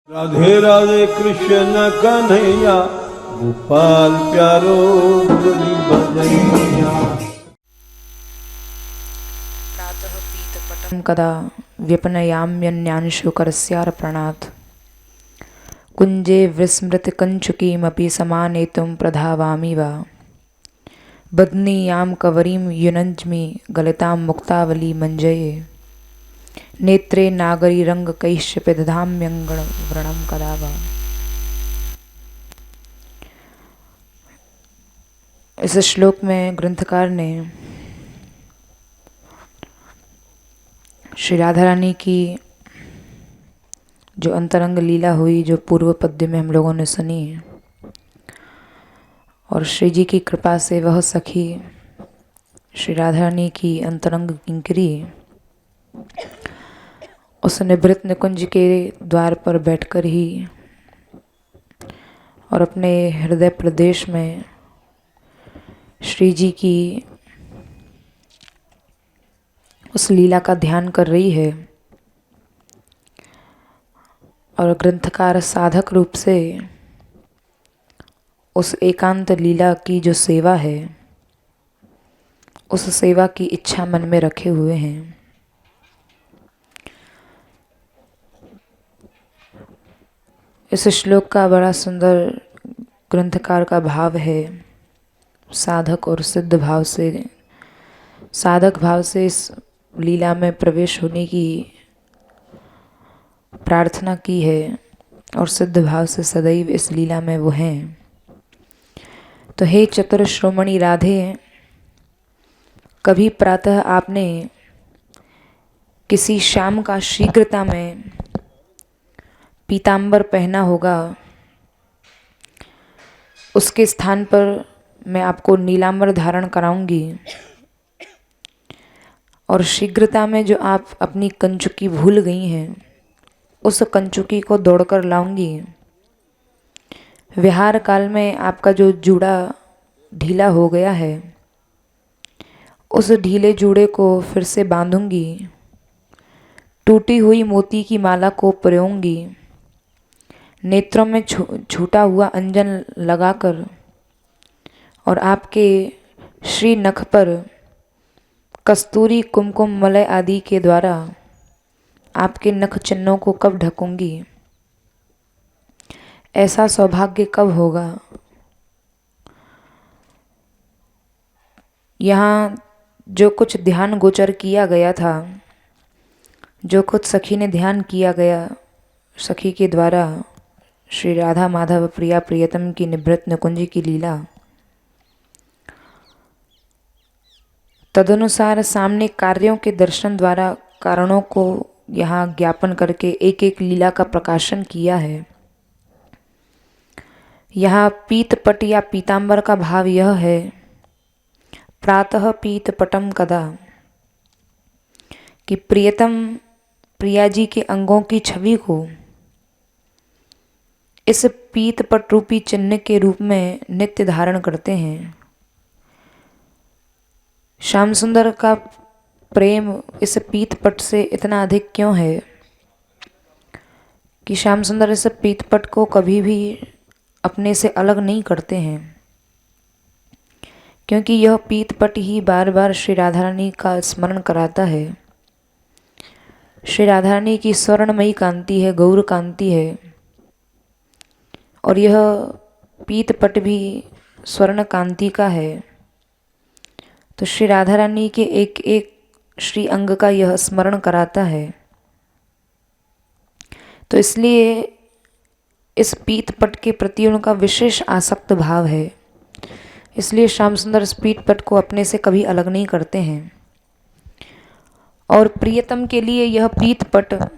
राधे राधे कृष्ण कन्हैया गोपाल प्यारो मुरली बजैया। प्रातः पीतपटं कदा व्यपनयाम्यन्यांशुकरस्यार्पणात् कुञ्जे विस्मृतकञ्चुकीमपि समानेतुं प्रधावामि वा बध्नीयां कवरीं युनज्मि गलितां मुक्तावली मञ्जये नेत्रे नागरीरङ्गकैश्च पिदधाम्यङ्गणव्रणं कदा वा। इस श्लोक में ग्रंथकार ने श्री राधा रानी की जो अंतरंग लीला हुई, जो पूर्व पद्य में हम लोगों ने सुनी, और श्री जी की कृपा से वह सखी श्री राधा रानी की अंतरंग किंकरी उस निभृत निकुंज के द्वार पर बैठकर ही और अपने हृदय प्रदेश में श्री जी की उस लीला का ध्यान कर रही है। और ग्रंथकार साधक रूप से उस एकांत लीला की जो सेवा है, उस सेवा की इच्छा मन में रखे हुए हैं। इस श्लोक का बड़ा सुंदर ग्रंथकार का भाव है। साधक और सिद्ध भाव से, साधक भाव से इस लीला में प्रवेश होने की प्रार्थना की है और सिद्ध भाव से सदैव इस लीला में वो हैं। तो हे चतुर श्रोमणी राधे, कभी प्रातः आपने किसी शाम का शीघ्रता में पीतांबर पहना होगा, उसके स्थान पर मैं आपको नीलांबर धारण कराऊंगी और शीघ्रता में जो आप अपनी कंचुकी भूल गई हैं, उस कंचुकी को दौड़कर लाऊंगी। विहार काल में आपका जो जूड़ा ढीला हो गया है, उस ढीले जूड़े को फिर से बांधूंगी, टूटी हुई मोती की माला को परोऊंगी, नेत्रों में छूटा हुआ अंजन लगाकर और आपके श्री नख पर कस्तूरी कुमकुम मलय आदि के द्वारा आपके नख चिन्हों को कब ढकूंगी। ऐसा सौभाग्य कब होगा। यहाँ जो कुछ ध्यान गोचर किया गया था, जो कुछ सखी ने ध्यान किया गया, सखी के द्वारा श्री राधा माधव प्रिया प्रियतम की निभृत निकुंज की लीला, तदनुसार सामने कार्यों के दर्शन द्वारा कारणों को यहाँ ज्ञापन करके एक एक लीला का प्रकाशन किया है। यहाँ पीतपट या पीतांबर का भाव यह है, प्रातः पीतपटम कदा, कि प्रियतम प्रिया जी के अंगों की छवि को इस पीतपट रूपी चिन्ह के रूप में नित्य धारण करते हैं। श्याम सुंदर का प्रेम इस पीतपट से इतना अधिक क्यों है कि श्याम सुंदर इस पीतपट को कभी भी अपने से अलग नहीं करते हैं, क्योंकि यह पीतपट ही बार बार श्री राधा रानी का स्मरण कराता है। श्री राधा रानी की स्वर्णमयी कांति है, गौर कांति है, और यह पीतपट भी स्वर्ण कांति का है। तो श्री राधा रानी के एक एक श्री अंग का यह स्मरण कराता है। तो इसलिए इस पीतपट के प्रति उनका विशेष आसक्त भाव है। इसलिए श्याम सुंदर इस पीतपट को अपने से कभी अलग नहीं करते हैं। और प्रियतम के लिए यह पीतपट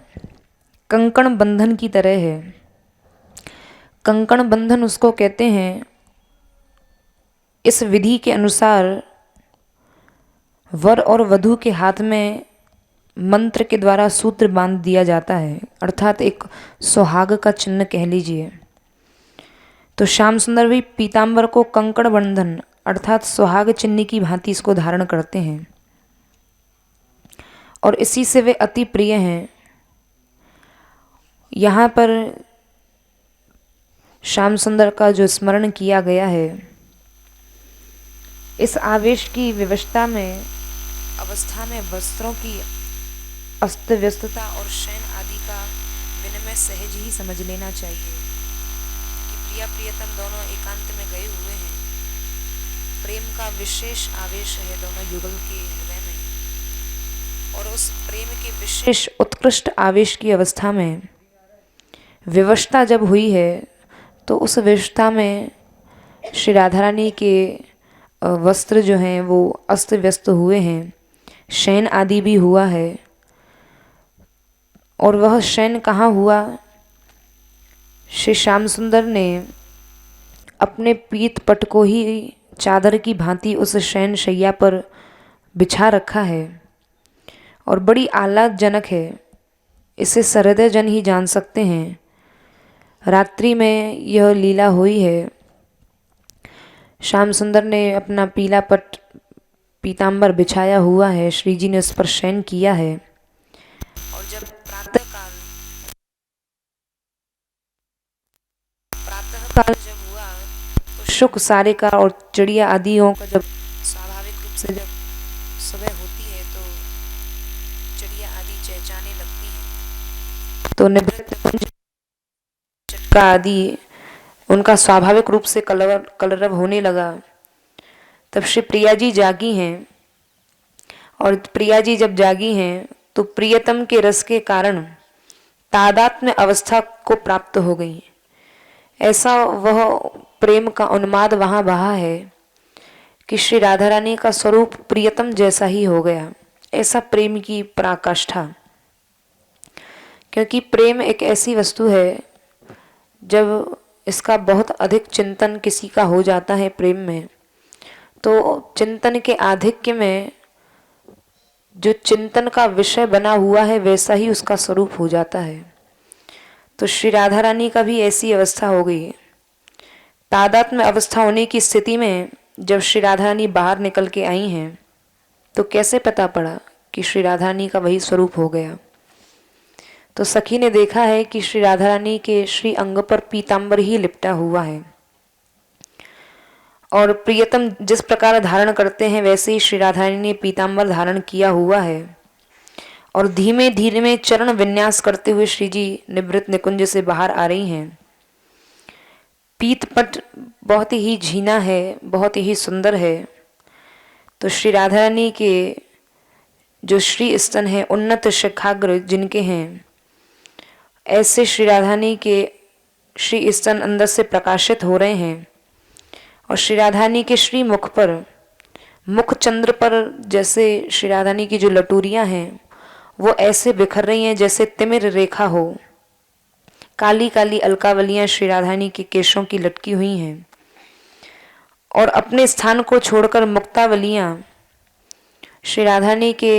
कंकण बंधन की तरह है। कंकण बंधन उसको कहते हैं, इस विधि के अनुसार वर और वधू के हाथ में मंत्र के द्वारा सूत्र बांध दिया जाता है, अर्थात एक सुहाग का चिन्ह कह लीजिए। तो श्याम सुंदर भी पीतांबर को कंकण बंधन अर्थात सुहाग चिन्ह की भांति इसको धारण करते हैं और इसी से वे अति प्रिय हैं। यहाँ पर श्याम सुंदर का जो स्मरण किया गया है, इस आवेश की अवस्था में वस्त्रों की अस्त व्यस्तता और शयन आदि का विनिमय सहज ही समझ लेना चाहिए कि प्रिया प्रियतम दोनों एकांत में गए हुए हैं। प्रेम का विशेष आवेश है दोनों युगल के हृदय में, और उस प्रेम के विशेष उत्कृष्ट आवेश की अवस्था में विवशता जब हुई है, तो उस विवशता में श्री राधा रानी के वस्त्र जो हैं वो अस्त व्यस्त हुए हैं, शयन आदि भी हुआ है। और वह शयन कहाँ हुआ? श्री श्याम सुंदर ने अपने पीत पट को ही चादर की भांति उस शयन शैया पर बिछा रखा है, और बड़ी आह्लादजनक है। इसे सहृदय जन ही जान सकते हैं। रात्रि में यह लीला हुई है। श्याम सुंदर ने अपना पीला पट पीतांबर बिछाया हुआ है, श्री जी ने उस पर शयन किया है। और जब प्रातः काल जब हुआ, तो शुक सारे का और चिड़िया आदियों का जब स्वाभाविक रूप से जब सुबह होती है तो चिड़िया आदि चहचहाने लगती हैं, तो निवृत्त चटका आदि उनका स्वाभाविक रूप से कलरव होने लगा। तब श्री प्रिया जी जागी हैं, और प्रिया जी जब जागी हैं तो प्रियतम के रस के कारण तादात्म्य अवस्था को प्राप्त हो गई। ऐसा वह प्रेम का उन्माद वहाँ बहा है कि श्री राधा रानी का स्वरूप प्रियतम जैसा ही हो गया। ऐसा प्रेम की पराकाष्ठा। क्योंकि प्रेम एक ऐसी वस्तु है, जब इसका बहुत अधिक चिंतन किसी का हो जाता है प्रेम में, तो चिंतन के आधिक्य में जो चिंतन का विषय बना हुआ है वैसा ही उसका स्वरूप हो जाता है। तो श्री राधा रानी का भी ऐसी अवस्था हो गई। तादात्म्य अवस्था होने की स्थिति में जब श्री राधा रानी बाहर निकल के आई हैं, तो कैसे पता पड़ा कि श्री राधा रानी का वही स्वरूप हो गया? तो सखी ने देखा है कि श्री राधा रानी के श्री अंग पर पीतांबर ही लिपटा हुआ है, और प्रियतम जिस प्रकार धारण करते हैं वैसे ही श्री राधा रानी ने पीतांबर धारण किया हुआ है। और धीमे धीमे चरण विन्यास करते हुए श्री जी निवृत्त निकुंज से बाहर आ रही हैं। पीतपट बहुत ही झीना है, बहुत ही सुंदर है। तो श्री राधा रानी के जो श्री स्तन है, उन्नत शिखाग्र जिनके हैं, ऐसे श्री राधा रानी के श्री स्तन अंदर से प्रकाशित हो रहे हैं। और श्री राधा रानी के श्री मुख पर, मुख चंद्र पर जैसे श्री राधा रानी की जो लटूरियां हैं वो ऐसे बिखर रही हैं जैसे तिमिर रेखा हो। काली काली अलकावलियां श्री राधा रानी के केशों की लटकी हुई हैं, और अपने स्थान को छोड़कर मुक्तावलियां श्री राधा रानी के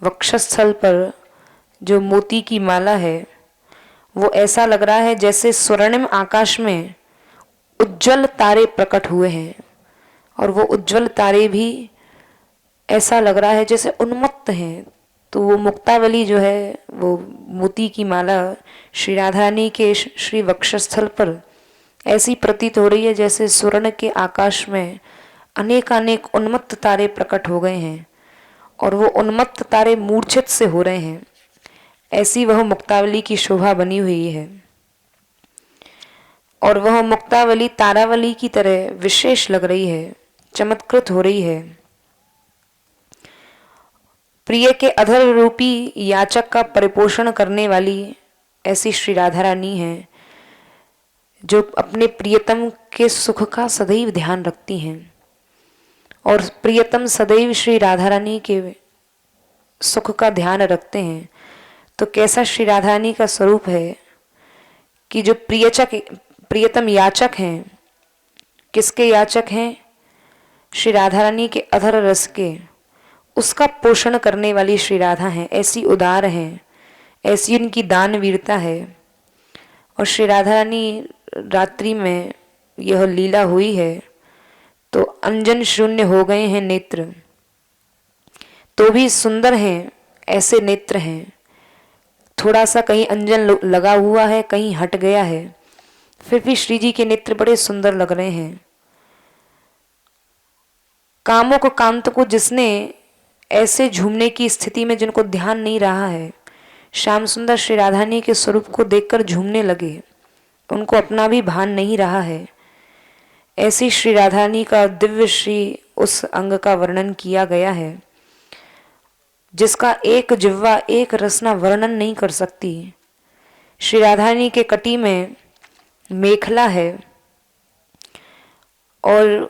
वक्षस्थल पर जो मोती की माला है, वो ऐसा लग रहा है जैसे स्वर्णिम आकाश में उज्जवल तारे प्रकट हुए हैं। और वो उज्जवल तारे भी ऐसा लग रहा है जैसे उन्मत्त हैं। तो वो मुक्तावली जो है, वो मोती की माला श्री राधा रानी के श्री वक्षस्थल पर ऐसी प्रतीत हो रही है जैसे स्वर्ण के आकाश में अनेकानेक उन्मत्त तारे प्रकट हो गए हैं, और वो उन्मत्त तारे मूर्छित से हो रहे हैं। ऐसी वह मुक्तावली की शोभा बनी हुई है। और वह मुक्तावली तारावली की तरह विशेष लग रही है, चमत्कृत हो रही है। प्रिय के अधर रूपी याचक का परिपोषण करने वाली ऐसी श्री राधा रानी है, जो अपने प्रियतम के सुख का सदैव ध्यान रखती हैं। और प्रियतम सदैव श्री राधा रानी के सुख का ध्यान रखते हैं। तो कैसा श्री राधा रानी का स्वरूप है कि जो प्रियतम याचक हैं, किसके याचक हैं? श्री राधा रानी के अधर रस के, उसका पोषण करने वाली श्री राधा हैं। ऐसी उदार हैं, ऐसी उनकी दान वीरता है। और श्री राधा रानी रात्रि में यह लीला हुई है, तो अंजन शून्य हो गए हैं नेत्र, तो भी सुंदर हैं, ऐसे नेत्र हैं। थोड़ा सा कहीं अंजन लगा हुआ है, कहीं हट गया है, फिर भी श्री जी के नेत्र बड़े सुंदर लग रहे हैं। कामुक कांत को जिसने ऐसे झूमने की स्थिति में, जिनको ध्यान नहीं रहा है, श्याम सुंदर श्री राधारानी के स्वरूप को देखकर झूमने लगे, उनको अपना भी भान नहीं रहा है, ऐसी श्री राधारानी का दिव्य श्री उस अंग का वर्णन किया गया है जिसका एक जिह्वा एक रसना वर्णन नहीं कर सकती। श्री राधारानी के कटी में मेखला है और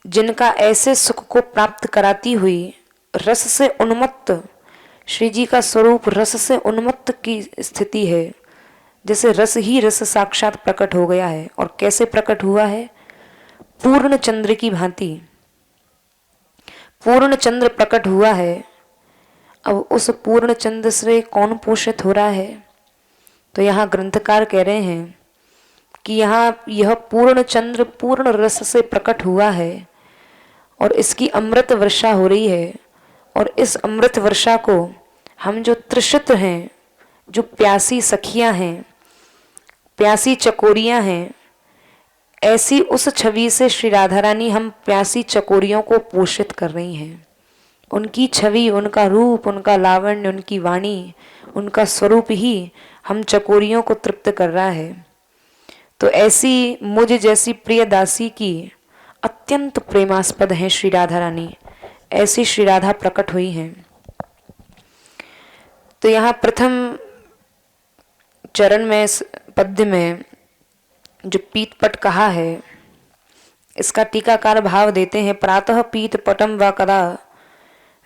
जिनका ऐसे सुख को प्राप्त कराती हुई रस से उन्मत्त, श्री जी का स्वरूप रस से उन्मत्त की स्थिति है, जैसे रस ही रस साक्षात प्रकट हो गया है। और कैसे प्रकट हुआ है? पूर्ण चंद्र की भांति पूर्ण चंद्र प्रकट हुआ है। अब उस पूर्ण चंद्र से कौन पोषित हो रहा है? तो यहाँ ग्रंथकार कह रहे हैं कि यहाँ यह पूर्ण चंद्र पूर्ण रस से प्रकट हुआ है और इसकी अमृत वर्षा हो रही है। और इस अमृत वर्षा को हम जो तृषित हैं, जो प्यासी सखियां हैं, प्यासी चकोरियां हैं, ऐसी उस छवि से श्री राधारानी हम प्यासी चकोरियों को पोषित कर रही हैं। उनकी छवि, उनका रूप, उनका लावण्य, उनकी वाणी, उनका स्वरूप ही हम चकोरियों को तृप्त कर रहा है। तो ऐसी मुझ जैसी प्रिय दासी की अत्यंत प्रेमास्पद है श्री राधारानी, ऐसी श्री राधा प्रकट हुई हैं। तो यहाँ प्रथम चरण में, पद्य में जो पीतपट कहा है, इसका टीकाकार भाव देते हैं, प्रातः पीतपटम व कदा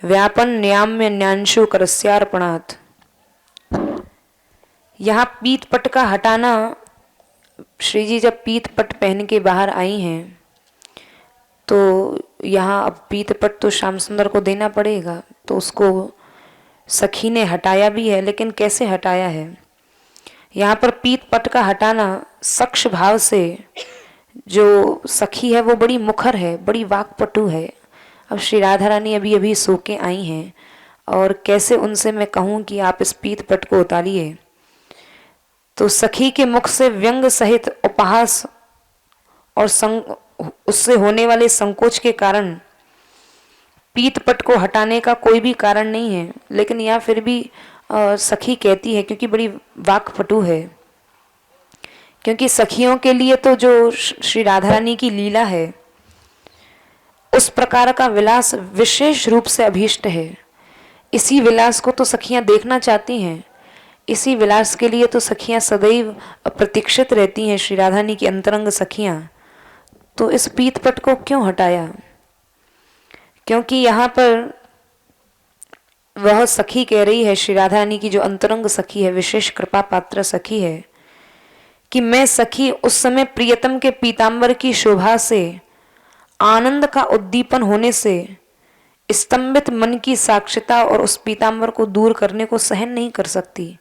व्यापन न्याम्य न्यांशु करस्यार्पणात्। यहाँ पीतपट का हटाना, श्री जी जब पीतपट पहन के बाहर आई हैं तो यहाँ अब पीतपट तो श्याम सुंदर को देना पड़ेगा, तो उसको सखी ने हटाया भी है, लेकिन कैसे हटाया है? यहाँ पर पीतपट का हटाना सक्ष भाव से, जो सखी है वो बड़ी मुखर है, बड़ी वाक्पटु है। अब श्री राधारानी अभी अभी सो के आई हैं और कैसे उनसे मैं कहूँ कि आप इस पीतपट को उतारिए। तो सखी के मुख से व्यंग सहित उपहास और उससे होने वाले संकोच के कारण पीतपट को हटाने का कोई भी कारण नहीं है, लेकिन यह फिर भी सखी कहती है क्योंकि बड़ी वाक्पटु है। क्योंकि सखियों के लिए तो जो श्री राधारानी की लीला है, उस प्रकार का विलास विशेष रूप से अभीष्ट है। इसी विलास को तो सखियां देखना चाहती हैं, इसी विलास के लिए तो सखियां सदैव प्रतीक्षित रहती हैं, श्री राधारानी की अंतरंग सखियां। तो इस पीतपट को क्यों हटाया? क्योंकि यहाँ पर वह सखी कह रही है, श्री राधारानी की जो अंतरंग सखी है, विशेष कृपा पात्र सखी है, कि मैं सखी उस समय प्रियतम के पीतांबर की शोभा से, आनंद का उद्दीपन होने से स्तंभित मन की साक्षिता और उस पीतांबर को दूर करने को सहन नहीं कर सकती।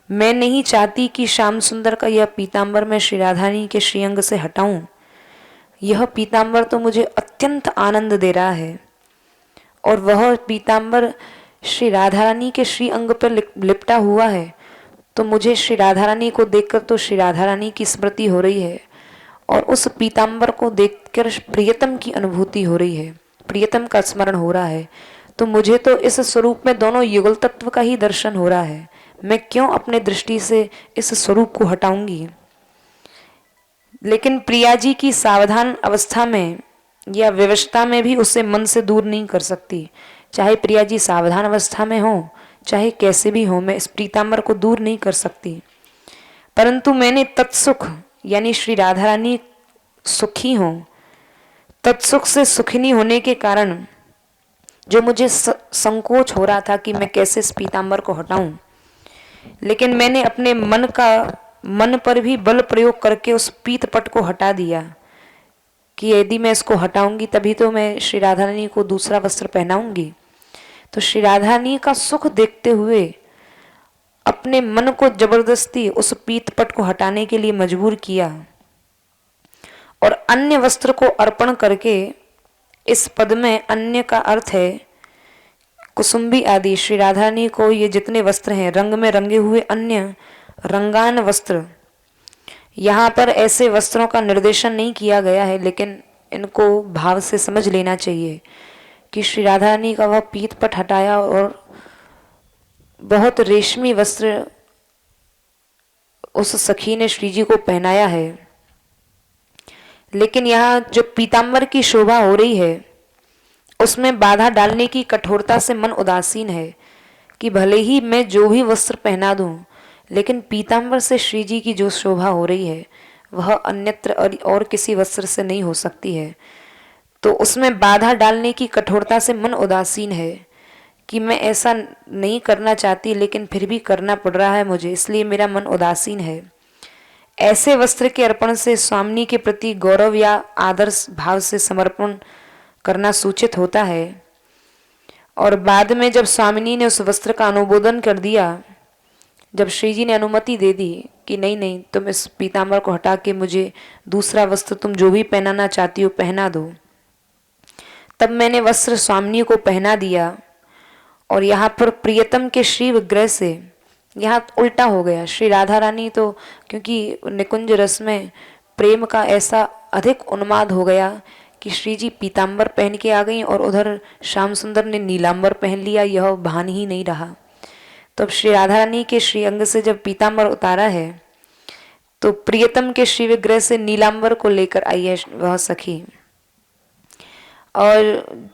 मैं नहीं चाहती कि श्याम सुंदर का यह पीतांबर मैं श्री राधारानी के श्रीअंग से हटाऊं। यह पीतांबर तो मुझे अत्यंत आनंद दे रहा है और वह पीतांबर श्री राधारानी के श्री अंग पर लिपटा हुआ है, तो मुझे श्री राधारानी को देखकर तो श्री राधारानी की स्मृति हो रही है और उस पीतांबर को देखकर प्रियतम की अनुभूति हो रही है, प्रियतम का स्मरण हो रहा है। तो मुझे तो इस स्वरूप में दोनों युगल तत्व का ही दर्शन हो रहा है। मैं क्यों अपने दृष्टि से इस स्वरूप को हटाऊंगी? लेकिन प्रिया जी की सावधान अवस्था में या विवशता में भी उसे मन से दूर नहीं कर सकती। चाहे प्रिया जी सावधान अवस्था में हो, चाहे कैसे भी हो, मैं इस पीतांबर को दूर नहीं कर सकती। परंतु मैंने तत्सुख यानी श्री राधारानी सुखी हो, तत्सुख से सुखिनी होने के कारण जो मुझे संकोच हो रहा था कि मैं कैसे इस पीतांबर को हटाऊं, लेकिन मैंने अपने मन पर भी बल प्रयोग करके उस पीतपट को हटा दिया कि यदि मैं इसको हटाऊंगी तभी तो मैं श्री राधारानी को दूसरा वस्त्र पहनाऊंगी। तो श्री राधारानी का सुख देखते हुए अपने मन को जबरदस्ती उस पीतपट को हटाने के लिए मजबूर किया और अन्य वस्त्र को अर्पण करके, इस पद में अन्य का अर्थ है कुसुम्बी आदि, श्री राधारानी को ये जितने वस्त्र हैं रंग में रंगे हुए अन्य रंगान वस्त्र, यहाँ पर ऐसे वस्त्रों का निर्देशन नहीं किया गया है, लेकिन इनको भाव से समझ लेना चाहिए कि श्री राधा रानी का वह पीत पट हटाया और बहुत रेशमी वस्त्र उस सखी ने श्री जी को पहनाया है। लेकिन यहाँ जो पीताम्बर की शोभा हो रही है उसमें बाधा डालने की कठोरता से मन उदासीन है कि भले ही मैं जो भी वस्त्र पहना दूं, लेकिन पीताम्बर से श्री जी की जो शोभा हो रही है वह अन्यत्र और किसी वस्त्र से नहीं हो सकती है। तो उसमें बाधा डालने की कठोरता से मन उदासीन है कि मैं ऐसा नहीं करना चाहती, लेकिन फिर भी करना पड़ रहा है मुझे, इसलिए मेरा मन उदासीन है। ऐसे वस्त्र के अर्पण से स्वामिनी के प्रति गौरव या आदर भाव से समर्पण करना सूचित होता है। और बाद में जब स्वामिनी ने उस वस्त्र का अनुमोदन कर दिया, जब श्री जी ने अनुमति दे दी कि नहीं नहीं, तुम इस पीताम्बर को हटा के मुझे दूसरा वस्त्र तुम जो भी पहनाना चाहती हो पहना दो, तब मैंने वस्त्र स्वामिनी को पहना दिया। और यहाँ पर प्रियतम के श्री विग्रह से यहाँ उल्टा हो गया। श्री राधा रानी तो क्योंकि निकुंज रस में प्रेम का ऐसा अधिक उन्माद हो गया कि श्री जी पीताम्बर पहन के आ गई और उधर श्याम सुंदर ने नीलांबर पहन लिया, यह भान ही नहीं रहा। तो अब श्री राधा रानी के श्री अंग से जब पीताम्बर उतारा है तो प्रियतम के श्री विग्रह से नीलांबर को लेकर आई है वह सखी। और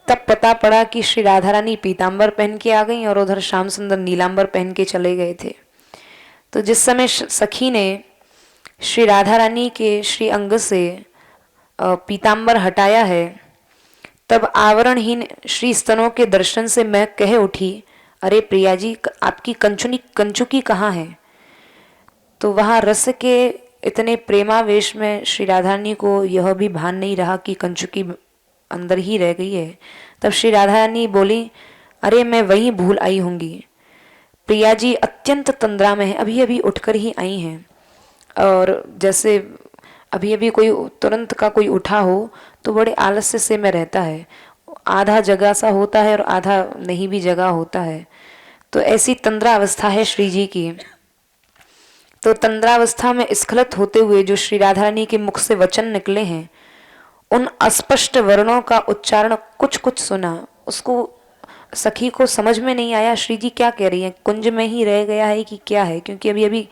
तब पता पड़ा कि श्री राधा रानी पीताम्बर पहन के आ गई और उधर श्याम सुंदर नीलांबर पहन के चले गए थे। तो जिस समय सखी ने श्री राधा रानी के श्री अंग से पीताम्बर हटाया है, तब आवरणहीन श्री स्तनों के दर्शन से मैं कह उठी, अरे प्रिया जी, आपकी कंचुकी कहाँ है? तो वहाँ रस के इतने प्रेमावेश में श्री राधा रानी को यह भी भान नहीं रहा कि कंचुकी अंदर ही रह गई है। तब श्री राधा रानी बोली, अरे मैं वहीं भूल आई होंगी, प्रिया जी अत्यंत तंद्रा में है, अभी अभी उठकर ही आई हैं। और जैसे अभी अभी कोई तुरंत का कोई उठा हो तो बड़े आलस्य से में रहता है, आधा जगा सा होता है और आधा नहीं भी जगा होता है। तो ऐसी तंद्रा अवस्था है श्री जी की। तो तंद्रावस्था में स्खलित होते हुए जो श्री राधा रानी के मुख से वचन निकले हैं, उन अस्पष्ट वर्णों का उच्चारण कुछ कुछ सुना, उसको सखी को समझ में नहीं आया श्री जी क्या कह रही हैं, कुंज में ही रह गया है कि क्या है, क्योंकि अभी अभी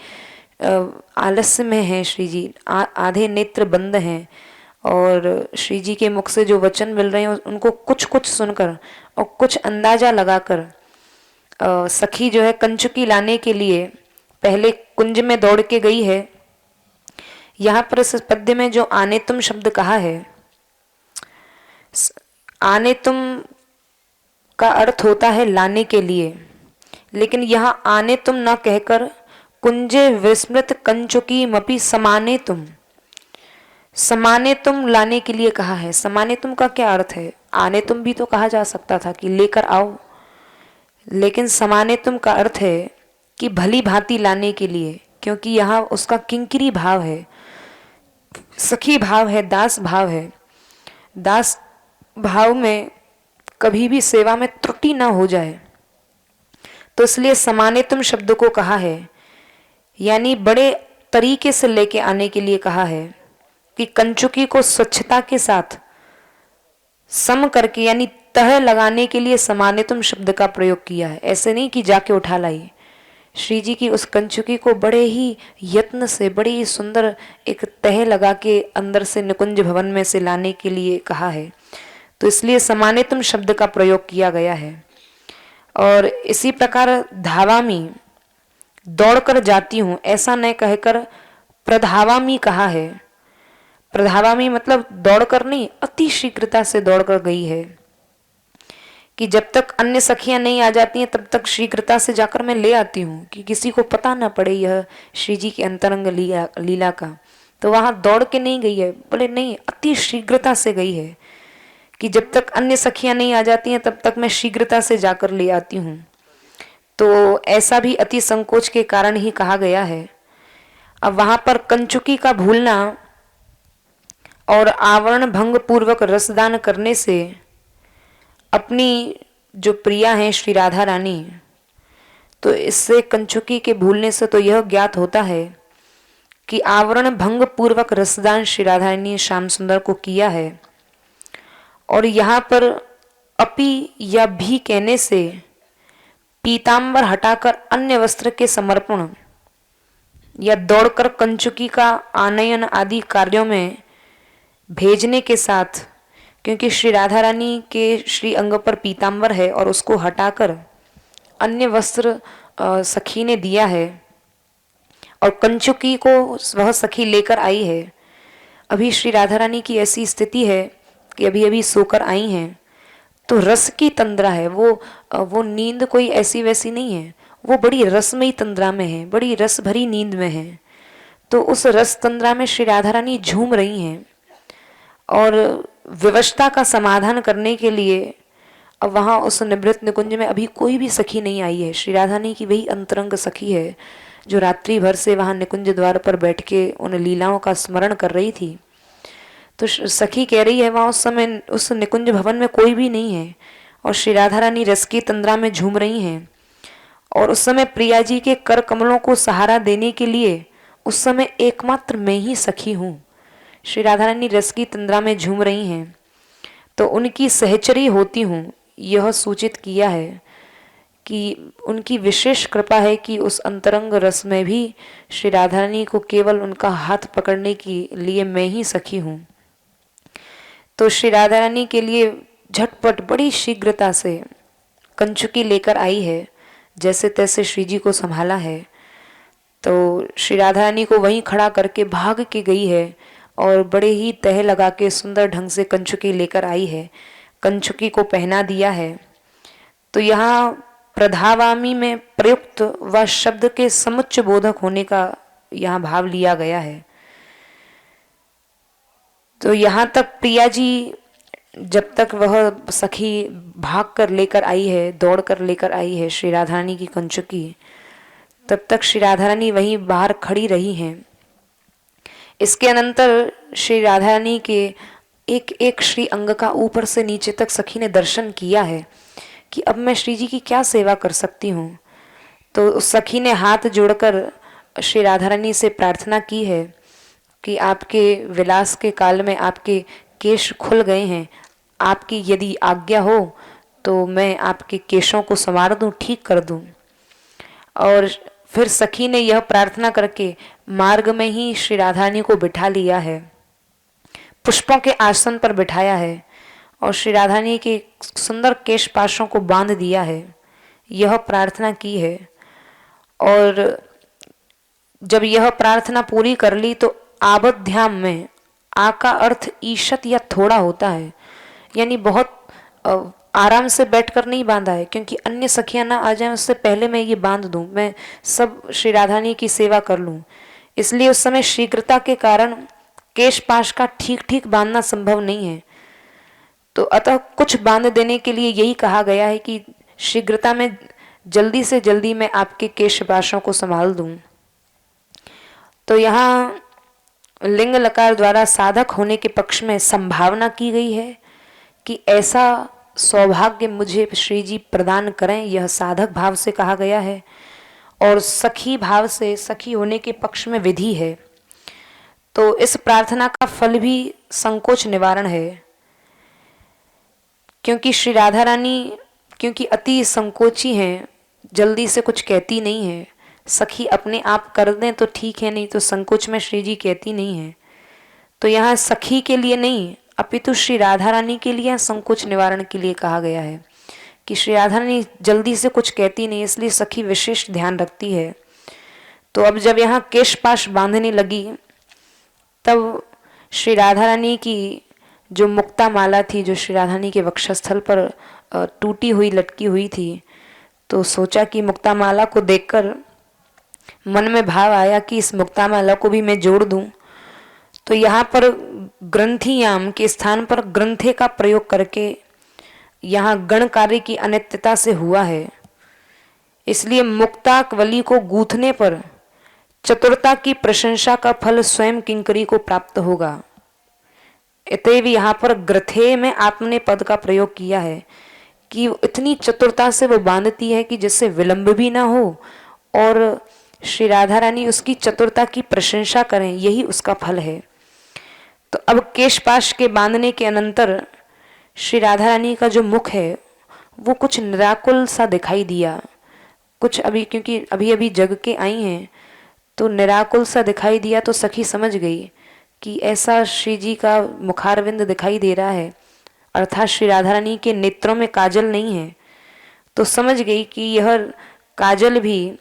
आलस्य में है श्री जी, आधे नेत्र बंद हैं। और श्री जी के मुख से जो वचन मिल रहे हैं उनको कुछ कुछ सुनकर और कुछ अंदाजा लगाकर सखी जो है कंचुकी लाने के लिए पहले कुंज में दौड़ के गई है। यहाँ पर इस पद्य में जो आने तुम शब्द कहा है, आने तुम का अर्थ होता है लाने के लिए, लेकिन यहाँ आने तुम न कहकर कुंजे विस्मृत कंचुकी मपि समाने तुम, समाने तुम लाने के लिए कहा है। समाने तुम का क्या अर्थ है? आने तुम भी तो कहा जा सकता था कि लेकर आओ, लेकिन समाने तुम का अर्थ है कि भली भांति लाने के लिए, क्योंकि यहाँ उसका किंकिरी भाव है, सखी भाव है, दास भाव है। दास भाव में कभी भी सेवा में त्रुटि ना हो जाए, तो इसलिए समाने तुम शब्द को कहा है, यानी बड़े तरीके से लेके आने के लिए कहा है कि कंचुकी को स्वच्छता के साथ सम करके, यानी तह लगाने के लिए समाने तुम शब्द का प्रयोग किया है। ऐसे नहीं कि जाके उठा लाई, श्री जी की उस कंचुकी को बड़े ही यत्न से बड़ी ही सुंदर एक तह लगा के अंदर से निकुंज भवन में से लाने के लिए कहा है, तो इसलिए समाने तुम शब्द का प्रयोग किया गया है। और इसी प्रकार धावामी, दौड़कर जाती हूँ, ऐसा न कहकर प्रधावामी कहा है। प्रधावामी मतलब दौड़कर नहीं, अति शीघ्रता से दौड़कर गई है, कि जब तक अन्य सखियां नहीं आ जाती हैं तब तक शीघ्रता से जाकर मैं ले आती हूँ कि किसी को पता ना पड़े यह श्री जी के अंतरंग लीला का। तो वहां दौड़ के नहीं गई है, बोले नहीं, अति शीघ्रता से गई है कि जब तक अन्य सखियां नहीं आ जाती हैं तब तक मैं शीघ्रता से जाकर ले आती हूँ। तो ऐसा भी अति संकोच के कारण ही कहा गया है। अब वहां पर कंचुकी का भूलना और आवरण भंग पूर्वक रसदान करने से अपनी जो प्रिया हैं श्री राधा रानी, तो इससे कंचुकी के भूलने से तो यह ज्ञात होता है कि आवरण भंग पूर्वक रसदान श्री राधा रानी ने श्याम सुंदर को किया है। और यहाँ पर अपि या भी कहने से पीतांबर हटाकर अन्य वस्त्र के समर्पण या दौड़कर कंचुकी का आनयन आदि कार्यों में भेजने के साथ, क्योंकि श्री राधा रानी के श्री अंग पर पीतांबर है और उसको हटाकर अन्य वस्त्र सखी ने दिया है और कंचुकी को वह सखी लेकर आई है। अभी श्री राधा रानी की ऐसी स्थिति है कि अभी अभी सोकर आई हैं, तो रस की तंद्रा है, वो नींद कोई ऐसी वैसी नहीं है, वो बड़ी रसमयी तंद्रा में है, बड़ी रस भरी नींद में है। तो उस रस तंद्रा में श्री राधा रानी झूम रही हैं और विवशता का समाधान करने के लिए अब वहाँ उस निवृत्त निकुंज में अभी कोई भी सखी नहीं आई है। श्री राधा रानी की वही अंतरंग सखी है जो रात्रि भर से वहाँ निकुंज द्वार पर बैठ के उन लीलाओं का स्मरण कर रही थी। तो सखी कह रही है वहाँ उस समय उस निकुंज भवन में कोई भी नहीं है और श्री राधा रानी रस की तंद्रा में झूम रही हैं। और उस समय प्रिया जी के कर कमलों को सहारा देने के लिए उस समय एकमात्र मैं ही सखी हूँ। श्री राधा रानी रस की तंद्रा में झूम रही हैं, तो उनकी सहचरी होती हूँ, यह सूचित किया है कि उनकी विशेष कृपा है कि उस अंतरंग रस में भी श्री राधा रानी को केवल उनका हाथ पकड़ने के लिए मैं ही सखी हूँ। तो श्री राधा रानी के लिए झटपट बड़ी शीघ्रता से कंचुकी लेकर आई है, जैसे तैसे श्री जी को संभाला है। तो श्री राधा रानी को वहीं खड़ा करके भाग के गई है और बड़े ही तह लगा के सुंदर ढंग से कंचुकी लेकर आई है, कंचुकी को पहना दिया है। तो यहाँ प्रधावामी में प्रयुक्त व शब्द के समुच्च बोधक होने का यहाँ भाव लिया गया है। तो यहाँ तक प्रिया जी जब तक वह सखी भाग कर लेकर आई है, दौड़ कर लेकर आई है श्री राधा रानी की कंचुकी, तब तक श्री राधा रानी वहीं बाहर खड़ी रही हैं। इसके अनंतर श्री राधा रानी के एक एक श्री अंग का ऊपर से नीचे तक सखी ने दर्शन किया है कि अब मैं श्री जी की क्या सेवा कर सकती हूँ। तो उस सखी ने हाथ जोड़कर श्री राधा रानी से प्रार्थना की है कि आपके विलास के काल में आपके केश खुल गए हैं, आपकी यदि आज्ञा हो तो मैं आपके केशों को संवार दूं, ठीक कर दूं। और फिर सखी ने यह प्रार्थना करके मार्ग में ही श्री राधा रानी को बिठा लिया है, पुष्पों के आसन पर बिठाया है और श्री राधा रानी के सुंदर केश पाशों को बांध दिया है, यह प्रार्थना की है। और जब यह प्रार्थना पूरी कर ली तो आबध्याम में आ का अर्थ ईशत या थोड़ा होता है, यानी बहुत आराम से बैठकर नहीं बांधा है, क्योंकि अन्य सखियां ना आ जाएं उससे पहले मैं ये बांध दूं, मैं सब श्री राधा रानी की सेवा कर लूं। इसलिए उस समय शीघ्रता के कारण केश पाश का ठीक ठीक बांधना संभव नहीं है। तो अतः कुछ बांध देने के लिए यही कहा गया है कि शीघ्रता में जल्दी से जल्दी मैं आपके केश पाशों को संभाल दूं। तो यहाँ लिंग लकार द्वारा साधक होने के पक्ष में संभावना की गई है कि ऐसा सौभाग्य मुझे श्री जी प्रदान करें, यह साधक भाव से कहा गया है। और सखी भाव से सखी होने के पक्ष में विधि है। तो इस प्रार्थना का फल भी संकोच निवारण है, क्योंकि श्री राधा रानी क्योंकि अति संकोची हैं, जल्दी से कुछ कहती नहीं है। सखी अपने आप कर दें तो ठीक है, नहीं तो संकोच में श्री जी कहती नहीं है। तो यहाँ सखी के लिए नहीं अपितु श्री राधा रानी के लिए संकोच निवारण के लिए कहा गया है कि श्री राधा रानी जल्दी से कुछ कहती नहीं, इसलिए सखी विशेष ध्यान रखती है। तो अब जब यहाँ केश पाश बांधने लगी तब श्री राधा रानी की जो मुक्ता माला थी, जो श्री राधा रानी के वक्षस्थल पर टूटी हुई लटकी हुई थी, तो सोचा कि मुक्ता माला को देखकर मन में भाव आया कि इस मुक्ता माला को भी मैं जोड़ दूं। तो यहाँ पर ग्रंथियाम के स्थान पर ग्रंथे का प्रयोग करके यहाँ गण कार्य की अनित्यता से हुआ है, इसलिए मुक्तावली को गूंथने पर चतुरता की प्रशंसा का फल स्वयं किंकरी को प्राप्त होगा। अतएव यहाँ पर ग्रथे में आपने पद का प्रयोग किया है कि इतनी चतुरता से वो बांधती है कि जिससे विलंब भी ना हो और श्री राधा रानी उसकी चतुरता की प्रशंसा करें, यही उसका फल है। तो अब केशपाश के बांधने के अनंतर श्री राधा रानी का जो मुख है वो कुछ निराकुल सा दिखाई दिया, कुछ अभी क्योंकि अभी अभी जग के आई हैं तो निराकुल सा दिखाई दिया। तो सखी समझ गई कि ऐसा श्री जी का मुखारविंद दिखाई दे रहा है, अर्थात श्री राधा रानी के नेत्रों में काजल नहीं है। तो समझ गई कि यह काजल भी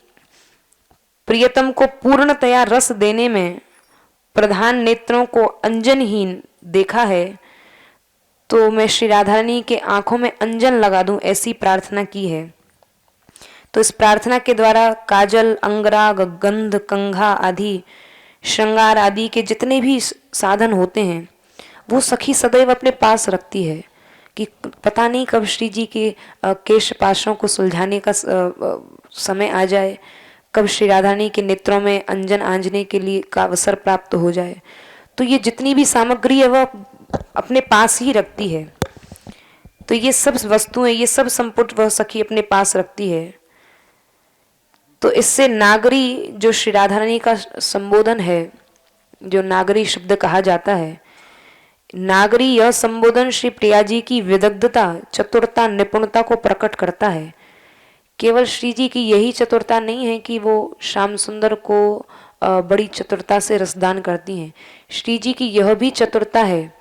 प्रियतम को पूर्णतया रस देने में प्रधान नेत्रों को अंजनहीन देखा है, तो मैं श्री राधा रानी के आंखों में अंजन लगा दूं, ऐसी प्रार्थना की है। तो इस प्रार्थना के द्वारा काजल, अंगराग, गंध, कंघा आदि श्रृंगार आदि के जितने भी साधन होते हैं वो सखी सदैव अपने पास रखती है कि पता नहीं कब श्री जी के केश पाशों को सुलझाने का समय आ जाए, कब श्री राधा रानी के नेत्रों में अंजन आंजने के लिए का अवसर प्राप्त हो जाए। तो ये जितनी भी सामग्री है वह अपने पास ही रखती है। तो ये सब वस्तुएं, ये सब संपुट वह सखी अपने पास रखती है। तो इससे नागरी जो श्री राधा रानी का संबोधन है, जो नागरी शब्द कहा जाता है, नागरी यह संबोधन श्री प्रिया जी की विदग्धता, चतुरता, निपुणता को प्रकट करता है। केवल श्री जी की यही चतुरता नहीं है कि वो श्याम सुंदर को बड़ी चतुरता से रसदान करती हैं। श्री जी की यह भी चतुरता है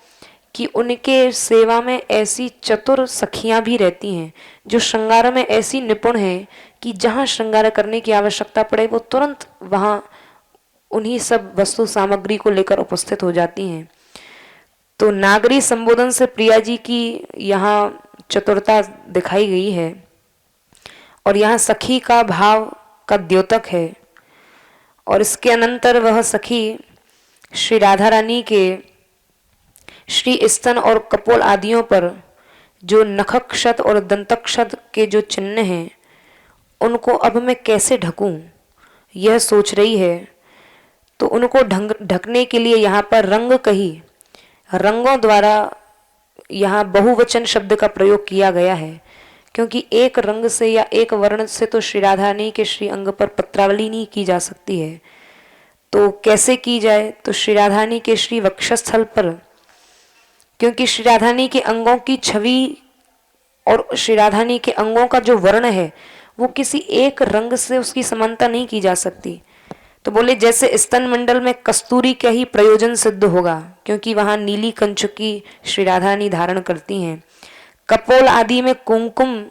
कि उनके सेवा में ऐसी चतुर सखियां भी रहती हैं जो श्रृंगार में ऐसी निपुण हैं कि जहाँ श्रृंगार करने की आवश्यकता पड़े वो तुरंत वहाँ उन्हीं सब वस्तु सामग्री को लेकर उपस्थित हो जाती हैं। तो नागरी संबोधन से प्रिया जी की यहाँ चतुरता दिखाई गई है और यहाँ सखी का भाव का द्योतक है। और इसके अनंतर वह सखी श्री राधा रानी के श्री स्तन और कपोल आदियों पर जो नखक्षत और दंतक्षत के जो चिन्ह हैं उनको अब मैं कैसे ढकूं, यह सोच रही है। तो उनको ढकने के लिए यहाँ पर रंग कही, रंगों द्वारा यहाँ बहुवचन शब्द का प्रयोग किया गया है, क्योंकि एक रंग से या एक वर्ण से तो श्री राधा रानी के श्री अंग पर पत्रावली नहीं की जा सकती है। तो कैसे की जाए? तो श्री राधा रानी के श्री वक्षस्थल पर, क्योंकि श्री राधा रानी के अंगों की छवि और श्री राधा रानी के अंगों का जो वर्ण है वो किसी एक रंग से उसकी समानता नहीं की जा सकती। तो बोले जैसे स्तन मंडल में कस्तूरी का ही प्रयोजन सिद्ध होगा, क्योंकि वहां नीली कंचुकी श्री राधा रानी धारण करती हैं। कपोल आदि में कुमकुम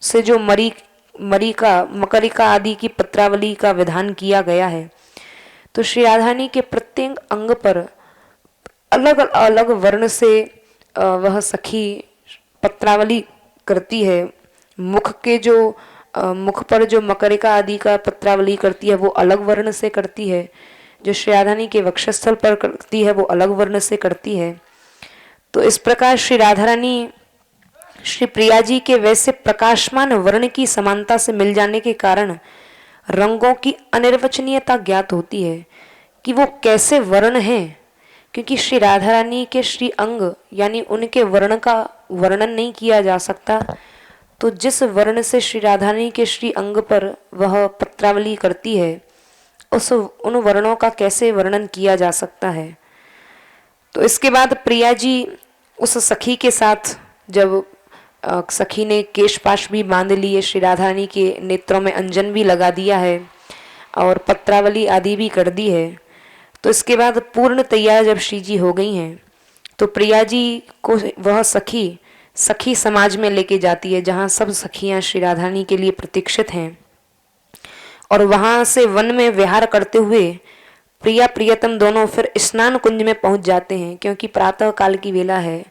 से जो मकरिका आदि की पत्रावली का विधान किया गया है। तो श्री राधा रानी के प्रत्येक अंग पर अलग अलग वर्ण से वह सखी पत्रावली करती है। मुख पर जो मकरिका आदि का पत्रावली करती है वो अलग वर्ण से करती है, जो श्री राधा रानी के वक्षस्थल पर करती है वो अलग वर्ण से करती है। तो इस प्रकार श्री राधा रानी श्री प्रिया जी के वैसे प्रकाशमान वर्ण की समानता से मिल जाने के कारण रंगों की अनिर्वचनीयता ज्ञात होती है कि वो कैसे वर्ण हैं, क्योंकि श्री राधा रानी के श्री अंग यानी उनके वर्ण का वर्णन नहीं किया जा सकता। तो जिस वर्ण से श्री राधा रानी के श्री अंग पर वह पत्रावली करती है उन वर्णों का कैसे वर्णन किया जा सकता है। तो इसके बाद प्रिया जी उस सखी के साथ, जब सखी ने केशपाश भी बांध लिए, श्री राधा रानी के नेत्रों में अंजन भी लगा दिया है और पत्रावली आदि भी कर दी है, तो इसके बाद पूर्ण तैयार जब श्री जी हो गई हैं तो प्रिया जी को वह सखी समाज में लेके जाती है, जहाँ सब सखियाँ श्री राधा रानी के लिए प्रतीक्षित हैं। और वहाँ से वन में विहार करते हुए प्रिया प्रियतम दोनों फिर स्नान कुंज में पहुँच जाते हैं, क्योंकि प्रातः काल की वेला है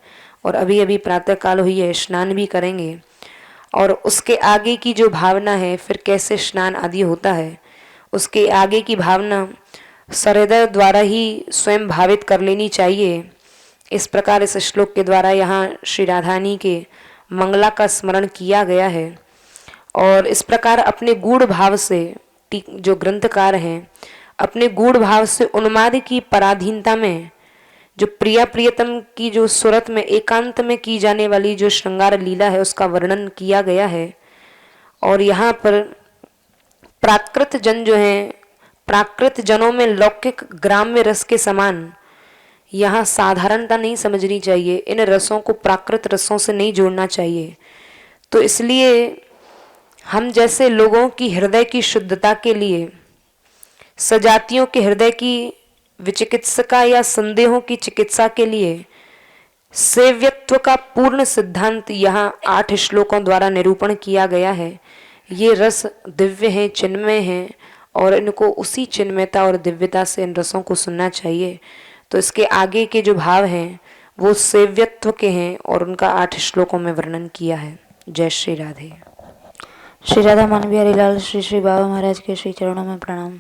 और अभी अभी प्रातः काल हुई है, स्नान भी करेंगे। और उसके आगे की जो भावना है, फिर कैसे स्नान आदि होता है, उसके आगे की भावना सहृदय द्वारा ही स्वयं भावित कर लेनी चाहिए। इस प्रकार इस श्लोक के द्वारा यहाँ श्री राधा रानी के मंगला का स्मरण किया गया है। और इस प्रकार अपने गूढ़ भाव से जो ग्रंथकार हैं, अपने गूढ़ भाव से उन्माद की पराधीनता में जो प्रिया प्रियतम की जो सूरत में एकांत में की जाने वाली जो श्रृंगार लीला है उसका वर्णन किया गया है। और यहाँ पर प्राकृत जन जो हैं प्राकृत जनों में लौकिक ग्राम्य रस के समान यहाँ साधारणता नहीं समझनी चाहिए। इन रसों को प्राकृत रसों से नहीं जोड़ना चाहिए। तो इसलिए हम जैसे लोगों की हृदय की शुद्धता के लिए, सजातियों के हृदय की विचिकित्सका या संदेहों की चिकित्सा के लिए सेव्यत्व का पूर्ण सिद्धांत यहाँ 8 श्लोकों द्वारा निरूपण किया गया है। ये रस दिव्य हैं, चिन्मय हैं, और इनको उसी चिन्मयता और दिव्यता से इन रसों को सुनना चाहिए। तो इसके आगे के जो भाव हैं वो सेव्यत्व के हैं और उनका 8 श्लोकों में वर्णन किया है। जय श्री राधे। श्री राधा मान बिहारी लाल श्री श्री बाबा महाराज के श्री चरणों में प्रणाम।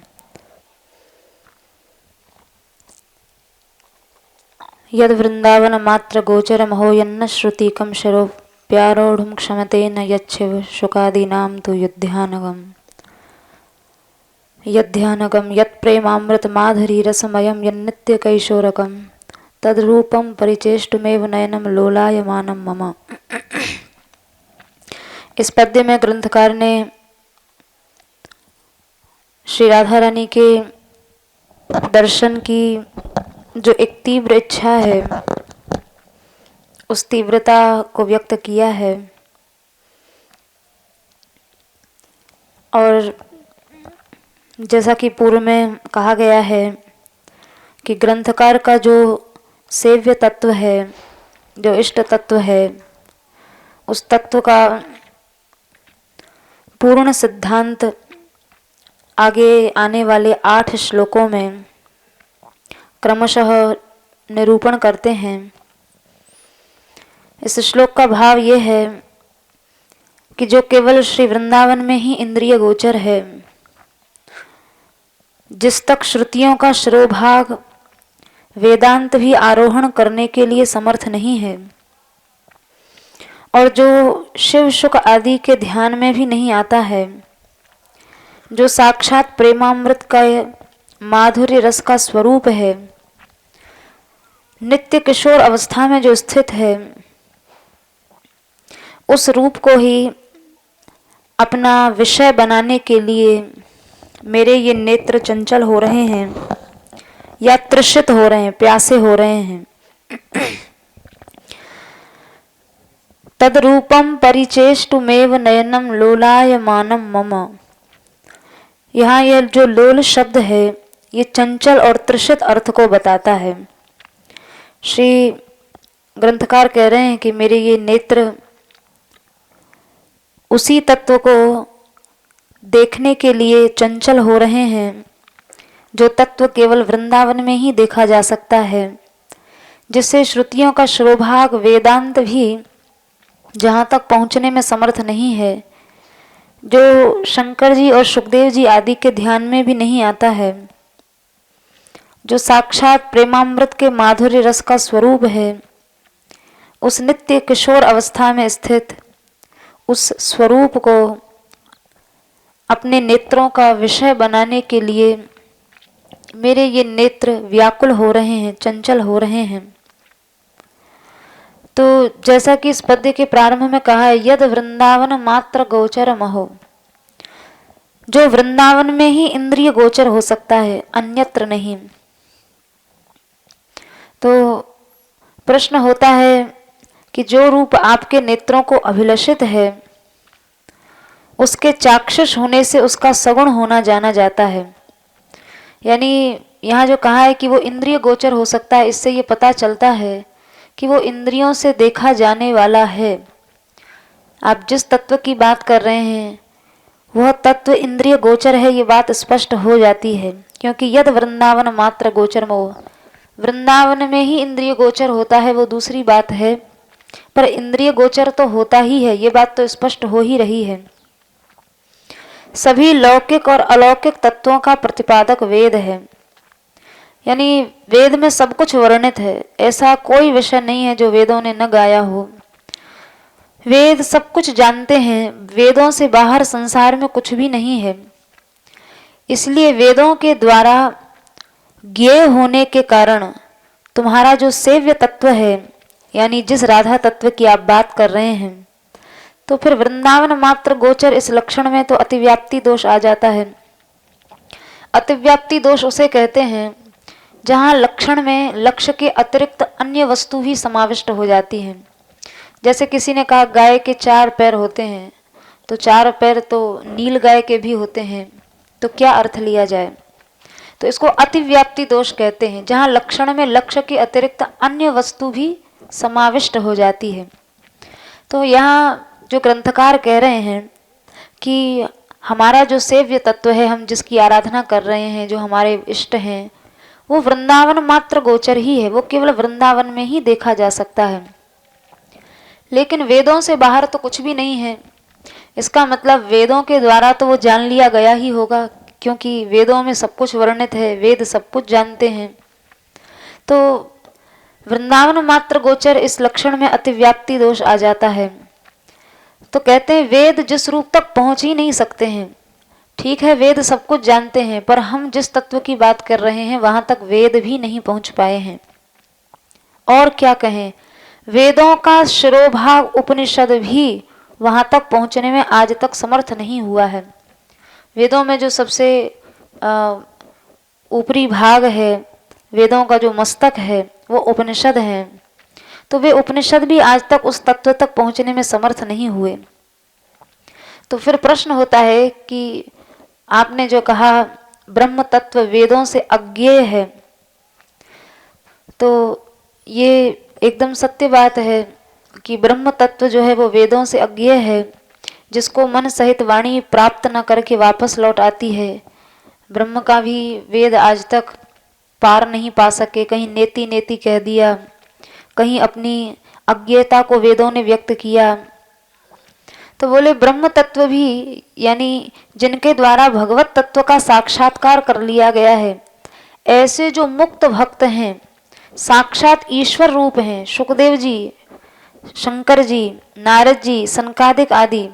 यद वृंदावन मात्र गोचरम हो यन्न श्रुतिकम शरो प्यारोढ़ क्षमतेन यच्छिव शुकादीनाम तु यद्ध्यानगम यत्प्रेमामृत माधुरी रसमयम यन्नित्य कैशोरकम तद्रूपम परिचेष्टुमेव नयनम लोलायमानम मम। इस पद्य में ग्रंथकार ने श्री राधा रानी के दर्शन की जो एक तीव्र इच्छा है उस तीव्रता को व्यक्त किया है। और जैसा कि पूर्व में कहा गया है कि ग्रंथकार का जो सेव्य तत्व है, जो इष्ट तत्व है, उस तत्व का पूर्ण सिद्धांत आगे आने वाले 8 श्लोकों में क्रमशः निरूपण करते हैं। इस श्लोक का भाव ये है कि जो केवल श्री वृंदावन में ही इंद्रिय गोचर है, जिस तक श्रुतियों का शिरोभाग वेदांत भी आरोहण करने के लिए समर्थ नहीं है, और जो शिव शुक आदि के ध्यान में भी नहीं आता है, जो साक्षात प्रेमामृत का माधुर्य रस का स्वरूप है, नित्य किशोर अवस्था में जो स्थित है, उस रूप को ही अपना विषय बनाने के लिए मेरे ये नेत्र चंचल हो रहे हैं या तृषित हो रहे हैं, प्यासे हो रहे हैं। तद्रूपम परिचेष्टुमेव नयनम लोलायमानम मम। यहाँ यह जो लोल शब्द है ये चंचल और तृषित अर्थ को बताता है। श्री ग्रंथकार कह रहे हैं कि मेरे ये नेत्र उसी तत्व को देखने के लिए चंचल हो रहे हैं जो तत्व केवल वृंदावन में ही देखा जा सकता है, जिससे श्रुतियों का शिरोभाग वेदांत भी जहाँ तक पहुँचने में समर्थ नहीं है, जो शंकर जी और सुखदेव जी आदि के ध्यान में भी नहीं आता है, जो साक्षात प्रेमामृत के माधुर्य रस का स्वरूप है, उस नित्य किशोर अवस्था में स्थित उस स्वरूप को अपने नेत्रों का विषय बनाने के लिए मेरे ये नेत्र व्याकुल हो रहे हैं, चंचल हो रहे हैं। तो जैसा कि इस पद्य के प्रारंभ में कहा है, यद वृंदावन मात्र गोचर महो, जो वृंदावन में ही इंद्रिय गोचर हो सकता है, अन्यत्र नहीं। तो प्रश्न होता है कि जो रूप आपके नेत्रों को अभिलषित है, उसके चाक्षुष होने से उसका सगुण होना जाना जाता है। यानी यहाँ जो कहा है कि वो इंद्रिय गोचर हो सकता है, इससे ये पता चलता है कि वो इंद्रियों से देखा जाने वाला है। आप जिस तत्व की बात कर रहे हैं वह तत्व इंद्रिय गोचर है, ये बात स्पष्ट हो जाती है। क्योंकि यद वृंदावन मात्र गोचर मोह, वृंदावन में ही इंद्रिय गोचर होता है वो दूसरी बात है, पर इंद्रिय गोचर तो होता ही है, ये बात तो स्पष्ट हो ही रही है। सभी लौकिक और अलौकिक तत्वों का प्रतिपादक वेद है, यानी वेद में सब कुछ वर्णित है। ऐसा कोई विषय नहीं है जो वेदों ने न गाया हो। वेद सब कुछ जानते हैं, वेदों से बाहर संसार में कुछ भी नहीं है। इसलिए वेदों के द्वारा ज्ञेय होने के कारण तुम्हारा जो सेव्य तत्व है, यानी जिस राधा तत्व की आप बात कर रहे हैं, तो फिर वृंदावन मात्र गोचर इस लक्षण में तो अतिव्याप्ति दोष आ जाता है। अतिव्याप्ति दोष उसे कहते हैं जहाँ लक्षण में लक्ष्य के अतिरिक्त अन्य वस्तु भी समाविष्ट हो जाती हैं। जैसे किसी ने कहा गाय के 4 पैर होते हैं, तो 4 पैर तो नील गाय के भी होते हैं, तो क्या अर्थ लिया जाए? तो इसको अतिव्याप्ति दोष कहते हैं, जहाँ लक्षण में लक्ष्य के अतिरिक्त अन्य वस्तु भी समाविष्ट हो जाती है। तो यहाँ जो ग्रंथकार कह रहे हैं कि हमारा जो सेव्य तत्व है, हम जिसकी आराधना कर रहे हैं, जो हमारे इष्ट हैं, वो वृंदावन मात्र गोचर ही है, वो केवल वृंदावन में ही देखा जा सकता है। लेकिन वेदों से बाहर तो कुछ भी नहीं है। इसका मतलब वेदों के द्वारा तो वो जान लिया गया ही होगा, क्योंकि वेदों में सब कुछ वर्णित है, वेद सब कुछ जानते हैं। तो वृंदावन मात्र गोचर इस लक्षण में अतिव्याप्ति दोष आ जाता है। तो कहते हैं वेद जिस रूप तक पहुंच ही नहीं सकते हैं। ठीक है, वेद सब कुछ जानते हैं, पर हम जिस तत्व की बात कर रहे हैं वहां तक वेद भी नहीं पहुंच पाए हैं। और क्या कहें, वेदों का शिरोभाग उपनिषद भी वहां तक पहुंचने में आज तक समर्थ नहीं हुआ है। वेदों में जो सबसे ऊपरी भाग है, वेदों का जो मस्तक है, वो उपनिषद है। तो वे उपनिषद भी आज तक उस तत्व तक पहुंचने में समर्थ नहीं हुए। तो फिर प्रश्न होता है कि आपने जो कहा ब्रह्म तत्व वेदों से अज्ञेय है, तो ये एकदम सत्य बात है कि ब्रह्म तत्व जो है वो वेदों से अज्ञेय है, जिसको मन सहित वाणी प्राप्त न करके वापस लौट आती है। ब्रह्म का भी वेद आज तक पार नहीं पा सके, कहीं नेति नेति कह दिया, कहीं अपनी अज्ञेयता को वेदों ने व्यक्त किया। तो बोले ब्रह्म तत्व भी, यानी जिनके द्वारा भगवत तत्व का साक्षात्कार कर लिया गया है, ऐसे जो मुक्त भक्त हैं, साक्षात ईश्वर रूप हैं, सुखदेव जी, शंकर जी, नारद जी, सनकादिक आदि,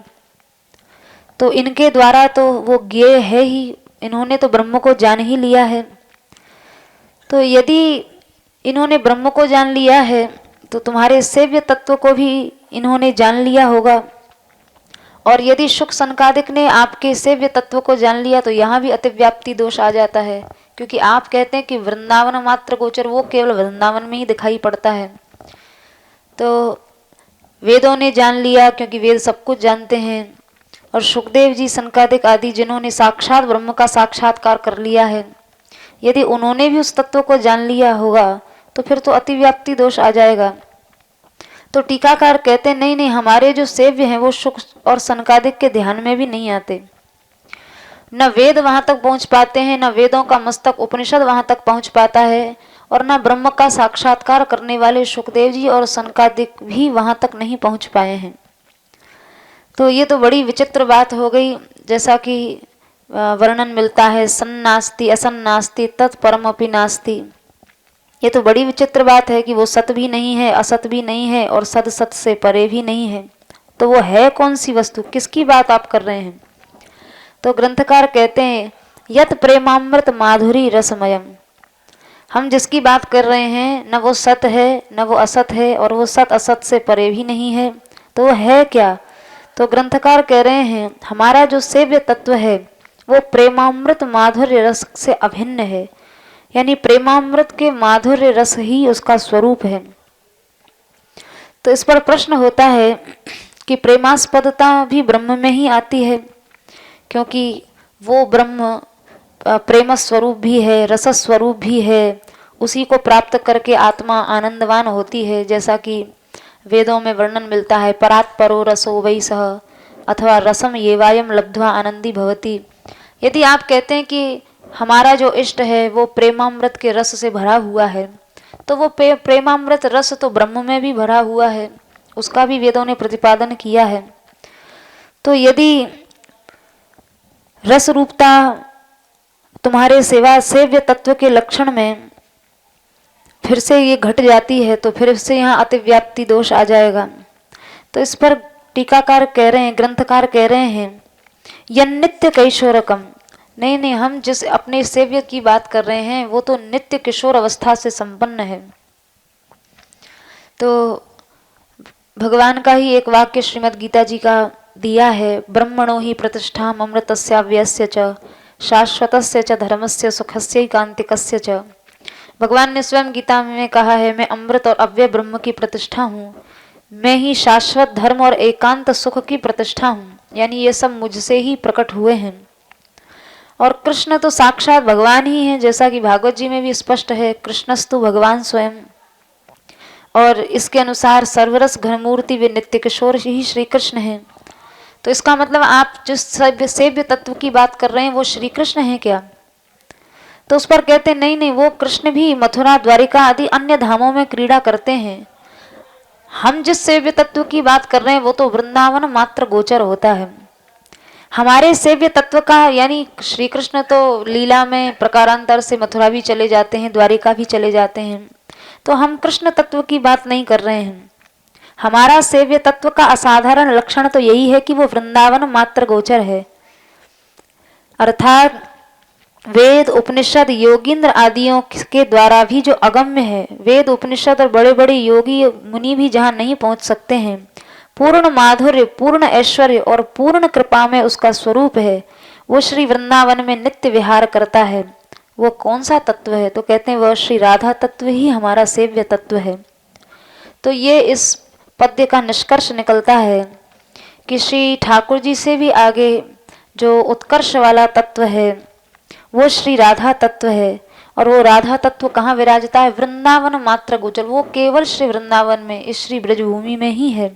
तो इनके द्वारा तो वो ज्ञेय है ही, इन्होंने तो ब्रह्म को जान ही लिया है। तो यदि इन्होंने ब्रह्म को जान लिया है, तो तुम्हारे सेव्य तत्व को भी इन्होंने जान लिया होगा। और यदि शुक सनकादिक ने आपके सेव्य तत्व को जान लिया, तो यहाँ भी अतिव्याप्ति दोष आ जाता है, क्योंकि आप कहते हैं कि वृंदावन मात्र गोचर, वो केवल वृंदावन में ही दिखाई पड़ता है। तो वेदों ने जान लिया, क्योंकि वेद सब कुछ जानते हैं, और सुखदेव जी, सनकादिक आदि जिन्होंने साक्षात ब्रह्म का साक्षात्कार कर लिया है, यदि उन्होंने भी उस तत्व को जान लिया होगा, तो फिर तो अतिव्याप्ति दोष आ जाएगा। तो टीकाकार कहते हैं नहीं नहीं, हमारे जो सेव्य हैं वो शुक और सनकादिक के ध्यान में भी नहीं आते। न वेद वहां तक पहुंच पाते हैं, न वेदों का मस्तक उपनिषद वहां तक पहुंच पाता है, और न ब्रह्म का साक्षात्कार करने वाले सुखदेव जी और सनकादिक भी वहां तक नहीं पहुंच पाए हैं। तो ये तो बड़ी विचित्र बात हो गई। जैसा कि वर्णन मिलता है, सन्नास्ति असन्नास्ति तत्परमपि नास्ति। ये तो बड़ी विचित्र बात है कि वो सत भी नहीं है, असत भी नहीं है, और सद सत से परे भी नहीं है। तो वो है कौन सी वस्तु, किसकी बात आप कर रहे हैं? तो ग्रंथकार कहते हैं यत प्रेमामृत माधुरी रसमयम। हम जिसकी बात कर रहे हैं, न वो सत है न वो असत है, और वो सत असत से परे भी नहीं है। तो वो है क्या? तो ग्रंथकार कह रहे हैं हमारा जो सेव्य तत्व है वो प्रेमामृत माधुर्य रस से अभिन्न है, यानी प्रेमामृत के माधुर्य रस ही उसका स्वरूप है। तो इस पर प्रश्न होता है कि प्रेमास्पदता भी ब्रह्म में ही आती है, क्योंकि वो ब्रह्म प्रेम स्वरूप भी है, रस स्वरूप भी है, उसी को प्राप्त करके आत्मा आनंदवान होती है। जैसा कि वेदों में वर्णन मिलता है, परात् परो रसो वै सह, अथवा रसम येवायम लब्ध्वा आनंदी भवति। यदि आप कहते हैं कि हमारा जो इष्ट है वो प्रेमामृत के रस से भरा हुआ है, तो वो प्रेमामृत रस तो ब्रह्म में भी भरा हुआ है, उसका भी वेदों ने प्रतिपादन किया है। तो यदि रस रूपता तुम्हारे सेव्य तत्व के लक्षण में फिर से ये घट जाती है, तो फिर से यहाँ अतिव्याप्ति दोष आ जाएगा। तो इस पर टीकाकार कह रहे हैं, ग्रंथकार कह रहे हैं यन्नित्य कैशोरकम। नहीं नहीं, हम जिस अपने सेव्य की बात कर रहे हैं वो तो नित्य किशोर अवस्था से संपन्न है। तो भगवान का ही एक वाक्य श्रीमद् गीता जी का दिया है, ब्रह्मणो ही प्रतिष्ठा अमृतस्याव्यस्य च शाश्वतस्य च धर्मस्य सुखस्यैकान्तिकस्य च। भगवान ने स्वयं गीता में कहा है, मैं अमृत और अव्यय ब्रह्म की प्रतिष्ठा हूँ, मैं ही शाश्वत धर्म और एकांत सुख की प्रतिष्ठा हूँ, यानी ये सब मुझसे ही प्रकट हुए हैं। और कृष्ण तो साक्षात भगवान ही हैं, जैसा कि भागवत जी में भी स्पष्ट है, कृष्णस्तु भगवान स्वयं। और इसके अनुसार सर्वरस घनमूर्ति वे नित्य किशोर ही श्री कृष्ण हैं। तो इसका मतलब आप जिस सेव्य तत्व की बात कर रहे हैं वो श्री कृष्ण हैं क्या? तो उस पर कहते नहीं नहीं, वो कृष्ण भी मथुरा द्वारिका आदि अन्य धामों में क्रीड़ा करते हैं। हम जिस सेव्य तत्व की बात कर रहे हैं वो तो वृंदावन मात्र गोचर होता है। हमारे सेव्य तत्व का यानी श्री कृष्ण तो लीला में प्रकारांतर से मथुरा भी चले जाते हैं, द्वारिका भी चले जाते हैं, तो हम कृष्ण तत्व की बात नहीं कर रहे हैं। हमारा सेव्य तत्व का असाधारण लक्षण तो यही है कि वो वृंदावन मात्र गोचर है, अर्थात वेद उपनिषद योगींद्र आदियों के द्वारा भी जो अगम्य है, वेद उपनिषद और बड़े बड़े योगी मुनि भी जहाँ नहीं पहुँच सकते हैं, पूर्ण माधुर्य, पूर्ण ऐश्वर्य और पूर्ण कृपा में उसका स्वरूप है, वो श्री वृंदावन में नित्य विहार करता है। वो कौन सा तत्व है? तो कहते हैं वह श्री राधा तत्व ही हमारा सेव्य तत्व है। तो ये इस पद्य का निष्कर्ष निकलता है कि श्री ठाकुर जी से भी आगे जो उत्कर्ष वाला तत्व है वो श्री राधा तत्व है। और वो राधा तत्व कहाँ विराजता है? वृंदावन मात्र गोचर, वो केवल श्री वृंदावन में, इस श्री ब्रजभूमि में ही है।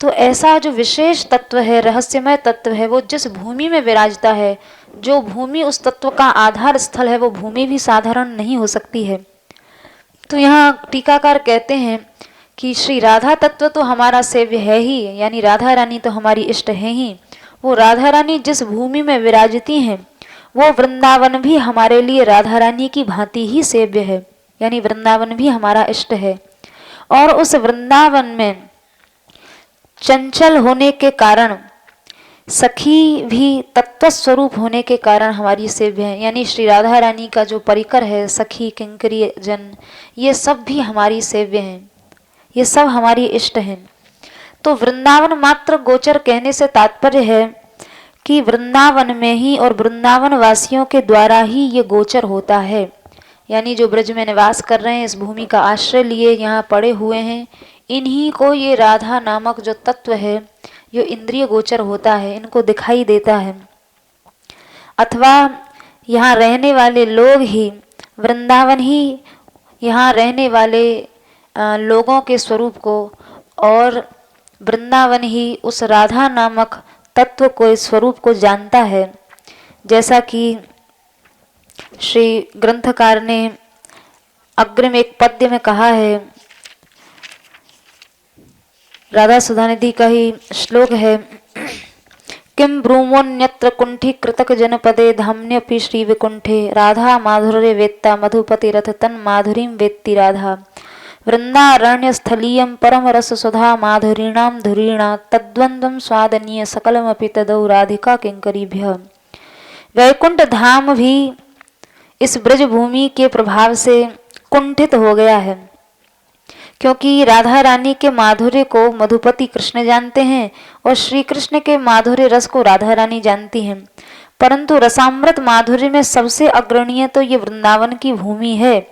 तो ऐसा जो विशेष तत्व है, रहस्यमय तत्व है, वो जिस भूमि में विराजता है, जो भूमि उस तत्व का आधार स्थल है, वो भूमि भी साधारण नहीं हो सकती है। तो यहाँ टीकाकार कहते हैं कि श्री राधा तत्व तो हमारा सेव्य है ही, यानी राधा रानी तो हमारी इष्ट है ही। वो राधा रानी जिस भूमि में विराजती हैं वो वृंदावन भी हमारे लिए राधा रानी की भांति ही सेव्य है, यानी वृंदावन भी हमारा इष्ट है। और उस वृंदावन में चंचल होने के कारण, सखी भी तत्व स्वरूप होने के कारण हमारी सेव्य है, यानी श्री राधा रानी का जो परिकर है, सखी किंकरी जन, ये सब भी हमारी सेव्य हैं, ये सब हमारी इष्ट हैं। तो वृंदावन मात्र गोचर कहने से तात्पर्य है कि वृंदावन में ही और वृंदावन वासियों के द्वारा ही ये गोचर होता है, यानी जो ब्रज में निवास कर रहे हैं, इस भूमि का आश्रय लिए यहाँ पड़े हुए हैं, इन्हीं को ये राधा नामक जो तत्व है जो इंद्रिय गोचर होता है, इनको दिखाई देता है। अथवा यहाँ रहने वाले लोग ही, वृंदावन ही यहाँ रहने वाले लोगों के स्वरूप को, और वृंदावन ही उस राधा नामक तत्व को, इस स्वरूप को जानता है। जैसा कि श्री ग्रंथकार ने अग्रिम एक पद्य में कहा है, राधा सुधानिधि का ही श्लोक है, किम ब्रूमोन्यत्र कुंठी कृतक जनपदे धाम्यपि श्री विकुंठे राधा माधुर्य वेत्ता मधुपति रथ तन माधुरीम वेत्ति राधा वृंदारण्य स्थलीयं परम रस सुधा माधुरीणाम धुरीणा तद्वंद्वं स्वादनीय सकलमपि तदौ राधिका किंकरीभ्य। वैकुंठ धाम भी इस ब्रज भूमि के प्रभाव से कुंठित हो गया है, क्योंकि राधा रानी के माधुर्य को मधुपति कृष्ण जानते हैं और श्री कृष्ण के माधुर्य रस को राधा रानी जानती हैं। परंतु रसामृत माधुर्य में सबसे अग्रणीय तो ये वृंदावन की भूमि है,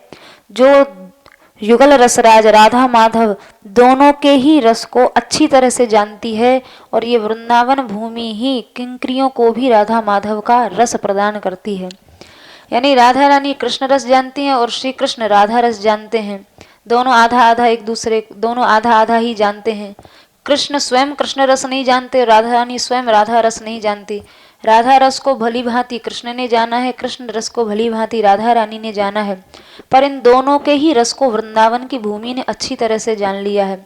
जो युगल रसराज राधा माधव दोनों के ही रस को अच्छी तरह से जानती है। और ये वृंदावन भूमि ही किंकरियों को भी राधा माधव का रस प्रदान करती है, यानी राधा रानी कृष्ण रस जानती हैं और श्री कृष्ण राधा रस जानते हैं। दोनों आधा आधा एक दूसरे, दोनों आधा आधा ही जानते हैं। कृष्ण स्वयं कृष्ण रस नहीं जानते, राधा रानी स्वयं राधा रस नहीं जानती। राधा रस को भली भांति कृष्ण ने जाना है, कृष्ण रस को भली भांति राधा रानी ने जाना है, पर इन दोनों के ही रस को वृंदावन की भूमि ने अच्छी तरह से जान लिया है।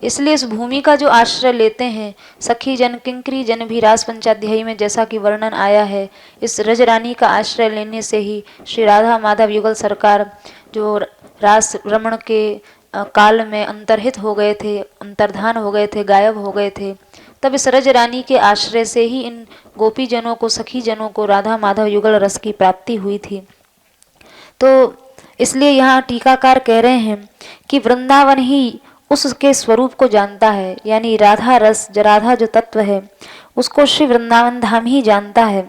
इसलिए इस भूमि का जो आश्रय लेते हैं सखी जन किंकरी जन भी रास पंचाध्यायी में जैसा कि वर्णन आया है, इस रज रानी का आश्रय लेने से ही श्री राधा माधव युगल सरकार जो रास रमण के काल में अंतर्हित हो गए थे, अंतर्धान हो गए थे, गायब हो गए थे, तब इस रज रानी के आश्रय से ही इन गोपी जनों को, सखी जनों को राधा माधव युगल रस की प्राप्ति हुई थी। तो इसलिए यहाँ टीकाकार कह रहे हैं कि वृंदावन ही उसके स्वरूप को जानता है, यानी राधा रस, राधा जो तत्व है उसको श्री वृंदावन धाम ही जानता है।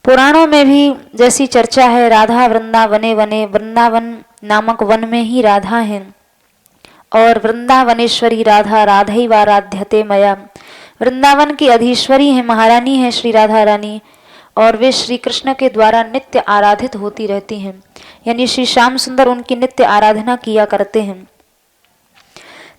पुराणों में भी जैसी चर्चा है, राधा वृंदावने वने, वृंदावन नामक वन में ही राधा है और वृंदावनेश्वरी राधा राधैवाराध्यते मया। वृंदावन की अधीश्वरी है, महारानी है श्री राधा रानी, और वे श्री कृष्ण के द्वारा नित्य आराधित होती रहती हैं, यानी श्री श्याम सुंदर उनकी नित्य आराधना किया करते हैं।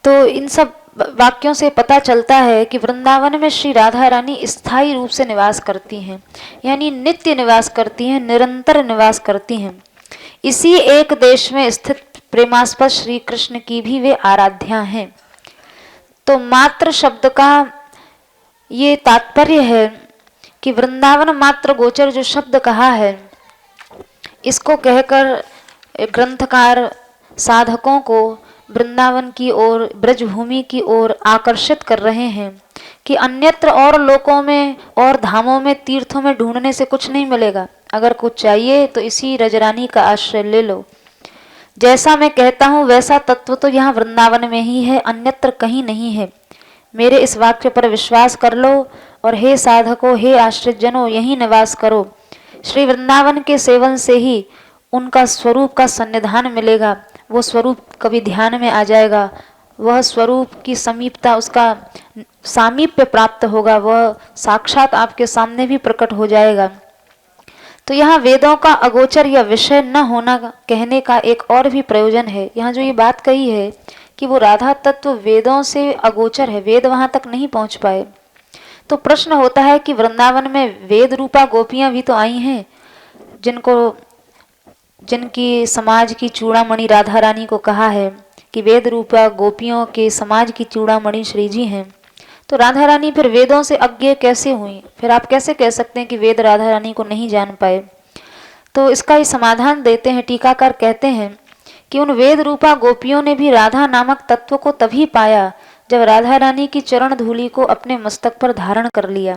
तो इन सब वाक्यों से पता चलता है कि वृंदावन में श्री राधा रानी स्थायी रूप से निवास करती हैं, यानी नित्य निवास करती हैं, निरंतर निवास करती हैं। इसी एक देश में स्थित प्रेमास्पद श्री कृष्ण की भी वे आराध्या हैं। तो मात्र शब्द का ये तात्पर्य है कि वृंदावन मात्र गोचर जो शब्द कहा है, इसको कहकर ग्रंथकार साधकों को वृंदावन की ओर, ब्रजभूमि की ओर आकर्षित कर रहे हैं कि अन्यत्र और लोकों में और धामों में, तीर्थों में ढूंढने से कुछ नहीं मिलेगा। अगर कुछ चाहिए तो इसी रजरानी का आश्रय ले लो। जैसा मैं कहता हूँ वैसा तत्व तो यहाँ वृंदावन में ही है, अन्यत्र कहीं नहीं है। मेरे इस वाक्य पर विश्वास कर लो और हे साधकों, हे आश्रित जनों, यहीं निवास करो। श्री वृंदावन के सेवन से ही उनका स्वरूप का सन्निधान मिलेगा, वो स्वरूप कभी ध्यान में आ जाएगा, वह स्वरूप की समीपता, उसका सामीप्य प्राप्त होगा, वह साक्षात आपके सामने भी प्रकट हो जाएगा। तो यहाँ वेदों का अगोचर या विषय न होना कहने का एक और भी प्रयोजन है। यहाँ जो ये बात कही है कि वो राधा तत्व वेदों से अगोचर है, वेद वहां तक नहीं पहुंच पाए, तो प्रश्न होता है कि वृंदावन में वेद रूपा गोपियां भी तो आई हैं, जिनकी समाज की चूड़ामणि राधा रानी को कहा है कि वेद रूपा गोपियों के समाज की चूड़ामणि श्री जी हैं। तो राधा रानी फिर वेदों से अज्ञे कैसे हुई? फिर आप कैसे कह सकते हैं कि वेद राधा रानी को नहीं जान पाए? तो इसका ही समाधान देते हैं टीकाकार, कहते हैं कि उन वेद रूपा गोपियों ने भी राधा नामक तत्व को तभी पाया जब राधा रानी की चरण धूलि को अपने मस्तक पर धारण कर लिया।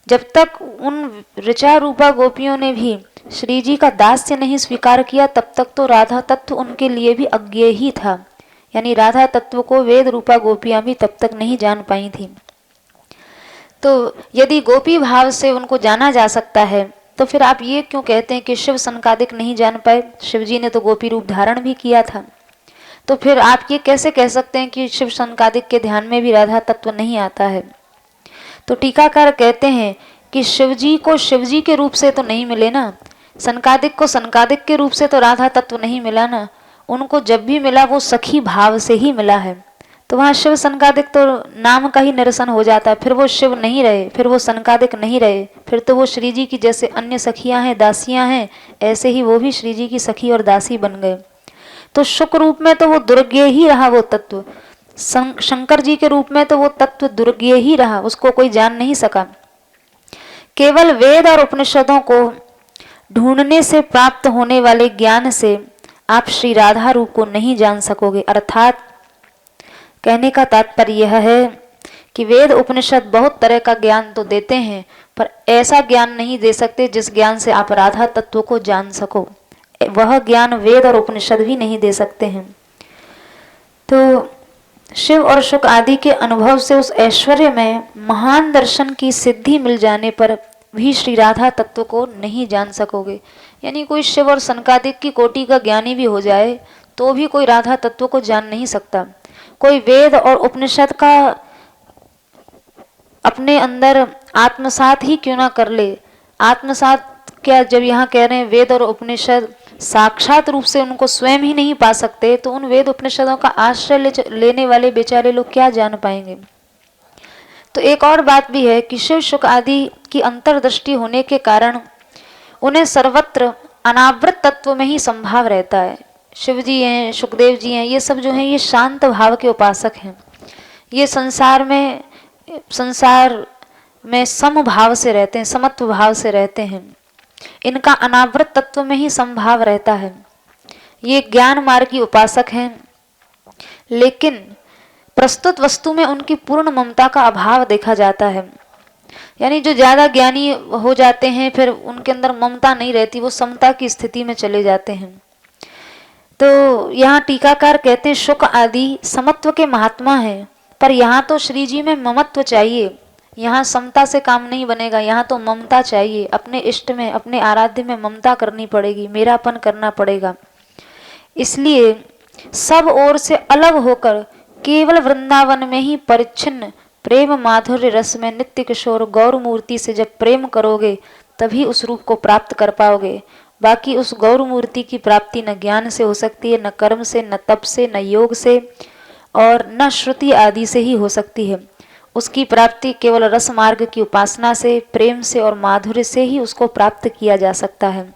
जब तक उन ऋचा रूपा गोपियों ने भी श्री जी का दास्य नहीं स्वीकार किया, तब तक तो राधा तत्व उनके लिए भी अज्ञेय ही था, यानी राधा तत्व को वेद रूपा गोपियां भी तब तक नहीं जान पाई थी। तो यदि गोपी भाव से उनको जाना जा सकता है, तो फिर आप ये क्यों कहते हैं कि शिव सनकादिक नहीं जान पाए? शिव जी ने तो गोपी रूप धारण भी किया था। तो फिर आप ये कैसे कह सकते हैं कि शिव सनकादिक के ध्यान में भी राधा तत्व नहीं आता है? तो टीकाकार कहते हैं कि शिवजी को शिवजी के रूप से तो नहीं मिले ना, सनकादिक को सनकादिक के रूप से तो राधा तत्व नहीं मिला ना, उनको जब भी मिला वो सखी भाव से ही मिला है। तो वहाँ शिव सनकादिक तो नाम का ही निरसन हो जाता है, फिर वो शिव नहीं रहे, फिर वो सनकादिक नहीं रहे, फिर तो वो श्री जी की जैसे अन्य सखियां हैं, दासियां हैं, ऐसे ही वो भी श्री जी की सखी और दासी बन गए। तो शुक रूप में तो वो दुर्ज्ञेय ही रहा वो तत्व, शंकर जी के रूप में तो वो तत्व दुर्ज्ञेय ही रहा, उसको कोई जान नहीं सका। केवल वेद और उपनिषदों को ढूंढने से प्राप्त होने वाले ज्ञान से आप श्री राधा रूप को नहीं जान सकोगे। अर्थात कहने का तात्पर्य यह है कि वेद उपनिषद बहुत तरह का ज्ञान तो देते हैं, पर ऐसा ज्ञान नहीं दे सकते जिस ज्ञान से आप राधा तत्व को जान सको। वह ज्ञान वेद और उपनिषद भी नहीं दे सकते हैं। तो शिव और शुक आदि के अनुभव से उस ऐश्वर्य में महान दर्शन की सिद्धि मिल जाने पर भी श्री राधा तत्व को नहीं जान सकोगे। यानी कोई शिव और सनकादिक की कोटि का ज्ञानी भी हो जाए तो भी कोई राधा तत्व को जान नहीं सकता। कोई वेद और उपनिषद का अपने अंदर आत्मसात ही क्यों ना कर ले, आत्मसात क्या, जब यहाँ कह रहे हैं वेद और उपनिषद साक्षात रूप से उनको स्वयं ही नहीं पा सकते, तो उन वेद उपनिषदों का आश्रय लेने वाले बेचारे लोग क्या जान पाएंगे। तो एक और बात भी है कि शिव शुक आदि की अंतर्दृष्टि होने के कारण उन्हें सर्वत्र अनावृत तत्व में ही संभाव रहता है। शिव जी हैं, सुखदेव जी हैं, ये सब जो हैं ये शांत भाव के उपासक हैं। ये संसार में समभाव से रहते हैं, समत्व भाव से रहते हैं। इनका अनावृत तत्व में ही संभाव रहता है। ये ज्ञान मार्ग की उपासक हैं, लेकिन प्रस्तुत वस्तु में उनकी पूर्ण ममता का अभाव देखा जाता है। यानी जो ज्यादा ज्ञानी हो जाते हैं फिर उनके अंदर ममता नहीं रहती, वो समता की स्थिति में चले जाते हैं। तो यहाँ टीकाकार कहते हैं शुक आदि समत्व के महात्मा हैं, पर यहाँ तो श्री जी में ममत्व चाहिए, यहाँ समता से काम नहीं बनेगा, यहाँ तो ममता चाहिए। अपने इष्ट में, अपने आराध्य में ममता करनी पड़ेगी, मेरापन करना पड़ेगा। इसलिए सब ओर से अलग होकर केवल वृंदावन में ही परिच्छिन्न प्रेम माधुर्य रस में नित्य किशोर गौर मूर्ति से जब प्रेम करोगे तभी उस रूप को प्राप्त कर पाओगे। बाकी उस गौर मूर्ति की प्राप्ति न ज्ञान से हो सकती है, न कर्म से, न तप से, न योग से, और न श्रुति आदि से ही हो सकती है। उसकी प्राप्ति केवल रस मार्ग की उपासना से, प्रेम से और माधुर्य से ही उसको प्राप्त किया जा सकता है।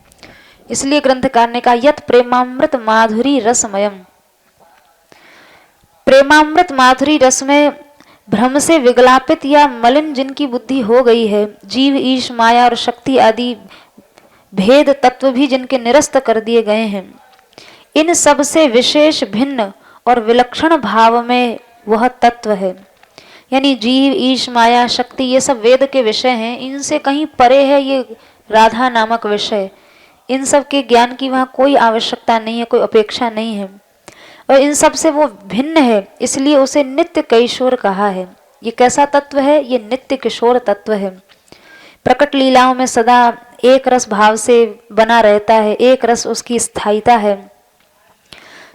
इसलिए ग्रंथकार ने कहा यत प्रेमामृत माधुरी रसमयम। प्रेमामृत माधुरी रस में भ्रम से विगलापित या मलिन जिनकी बुद्धि हो गई है, जीव, ईश, माया और शक्ति आदि भेद तत्व भी जिनके निरस्त कर दिए गए हैं, इन सब से विशेष भिन्न और विलक्षण भाव में वह तत्व है। यानी जीव, ईश, माया, शक्ति ये सब वेद के विषय हैं, इनसे कहीं परे है ये राधा नामक विषय। इन सब के ज्ञान की वहाँ कोई आवश्यकता नहीं है, कोई अपेक्षा नहीं है, और इन सब से वो भिन्न है, इसलिए उसे नित्य किशोर कहा है। ये कैसा तत्व है? ये नित्य किशोर तत्व है। प्रकट लीलाओं में सदा एक रस भाव से बना रहता है, एक रस उसकी स्थायिता है।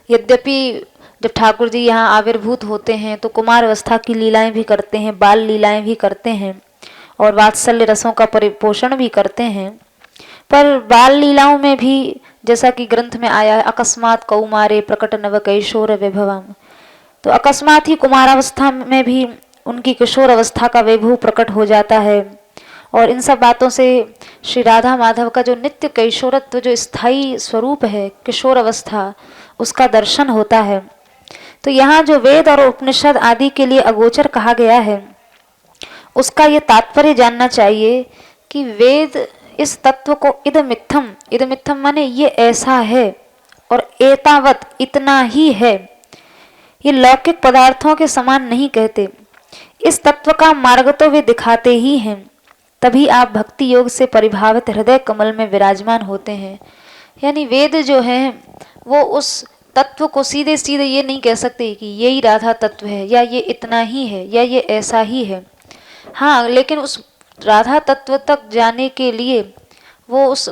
यद्यपि जब ठाकुर जी यहाँ आविर्भूत होते हैं तो कुमार अवस्था की लीलाएं भी करते हैं, बाल लीलाएं भी करते हैं, और वात्सल्य रसों का परिपोषण भी करते हैं। पर बाल लीलाओं में भी जैसा कि ग्रंथ में आया है, अकस्मात कौमारे प्रकट नव किशोर वैभवम, तो अकस्मात ही कुमारावस्था में भी उनकी किशोर अवस्था का वैभव प्रकट हो जाता है। और इन सब बातों से श्री राधा माधव का जो नित्य किशोरत्व, जो स्थायी स्वरूप है किशोर अवस्था, उसका दर्शन होता है। तो यहाँ जो वेद और उपनिषद आदि के लिए अगोचर कहा गया है, उसका ये तात्पर्य जानना चाहिए कि वेद इस तत्व को इदमित्थम, इदमित्थम माने ये ऐसा है, और एतावत इतना ही है, ये लौकिक पदार्थों के समान नहीं कहते। इस तत्व का मार्ग तो वे दिखाते ही हैं, तभी आप भक्ति योग से परिभावित हृदय कमल में विराजमान होते हैं। यानी वेद जो है वो उस तत्व को सीधे सीधे ये नहीं कह सकते कि यही राधा तत्व है, या ये इतना ही है, या ये ऐसा ही है। हाँ, लेकिन उस राधा तत्व तक जाने के लिए वो उस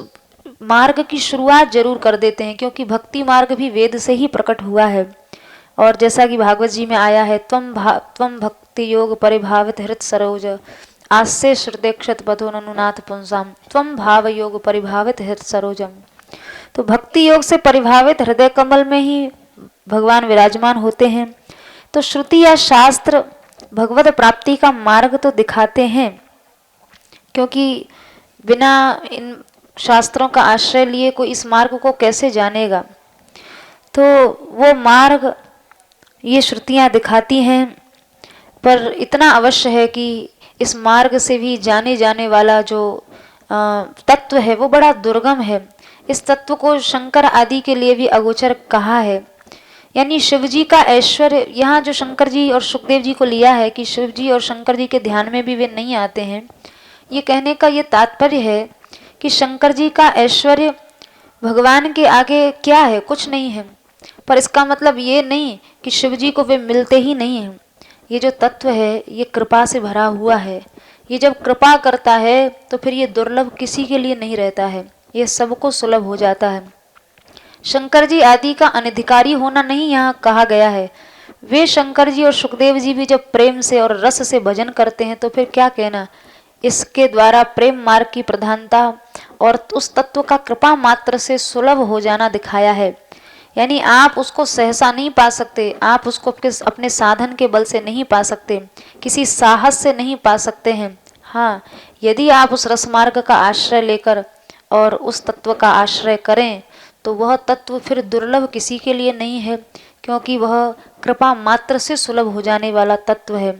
मार्ग की शुरुआत जरूर कर देते हैं, क्योंकि भक्ति मार्ग भी वेद से ही प्रकट हुआ है। और जैसा कि भागवत जी में आया है, त्वम भक्ति योग परिभावित हृत सरोज आस्ते श्रुतेक्षत पथो ननुनाथ पुंसाम त्वम भाव योग परिभावित हृत सरोजम। तो भक्ति योग से परिभावित हृदय कमल में ही भगवान विराजमान होते हैं। तो श्रुति या शास्त्र भगवत प्राप्ति का मार्ग तो दिखाते हैं, क्योंकि बिना इन शास्त्रों का आश्रय लिए कोई इस मार्ग को कैसे जानेगा। तो वो मार्ग ये श्रुतियाँ दिखाती हैं, पर इतना अवश्य है कि इस मार्ग से भी जाने जाने वाला जो तत्व है वो बड़ा दुर्गम है। इस तत्व को शंकर आदि के लिए भी अगोचर कहा है। यानी शिवजी का ऐश्वर्य, यहाँ जो शंकर जी और सुखदेव जी को लिया है कि शिवजी और शंकर जी के ध्यान में भी वे नहीं आते हैं, ये कहने का ये तात्पर्य है कि शंकर जी का ऐश्वर्य भगवान के आगे क्या है, कुछ नहीं है। पर इसका मतलब ये नहीं कि शिवजी को वे मिलते ही नहीं हैं। ये जो तत्व है ये कृपा से भरा हुआ है। ये जब कृपा करता है तो फिर ये दुर्लभ किसी के लिए नहीं रहता है, ये सबको सुलभ हो जाता है। शंकर जी आदि का अनधिकारी होना नहीं यहाँ कहा गया है। वे शंकर जी और सुखदेव जी भी जब प्रेम से और रस से भजन करते हैं तो फिर क्या कहना। इसके द्वारा प्रेम मार्ग की प्रधानता और उस तत्व का कृपा मात्र से सुलभ हो जाना दिखाया है। यानी आप उसको सहसा नहीं पा सकते, आप उसको अपने साधन के बल से नहीं पा सकते, किसी साहस से नहीं पा सकते हैं। हाँ, यदि आप उस रसमार्ग का आश्रय लेकर और उस तत्व का आश्रय करें तो वह तत्व फिर दुर्लभ किसी के लिए नहीं है, क्योंकि वह कृपा मात्र से सुलभ हो जाने वाला तत्व है।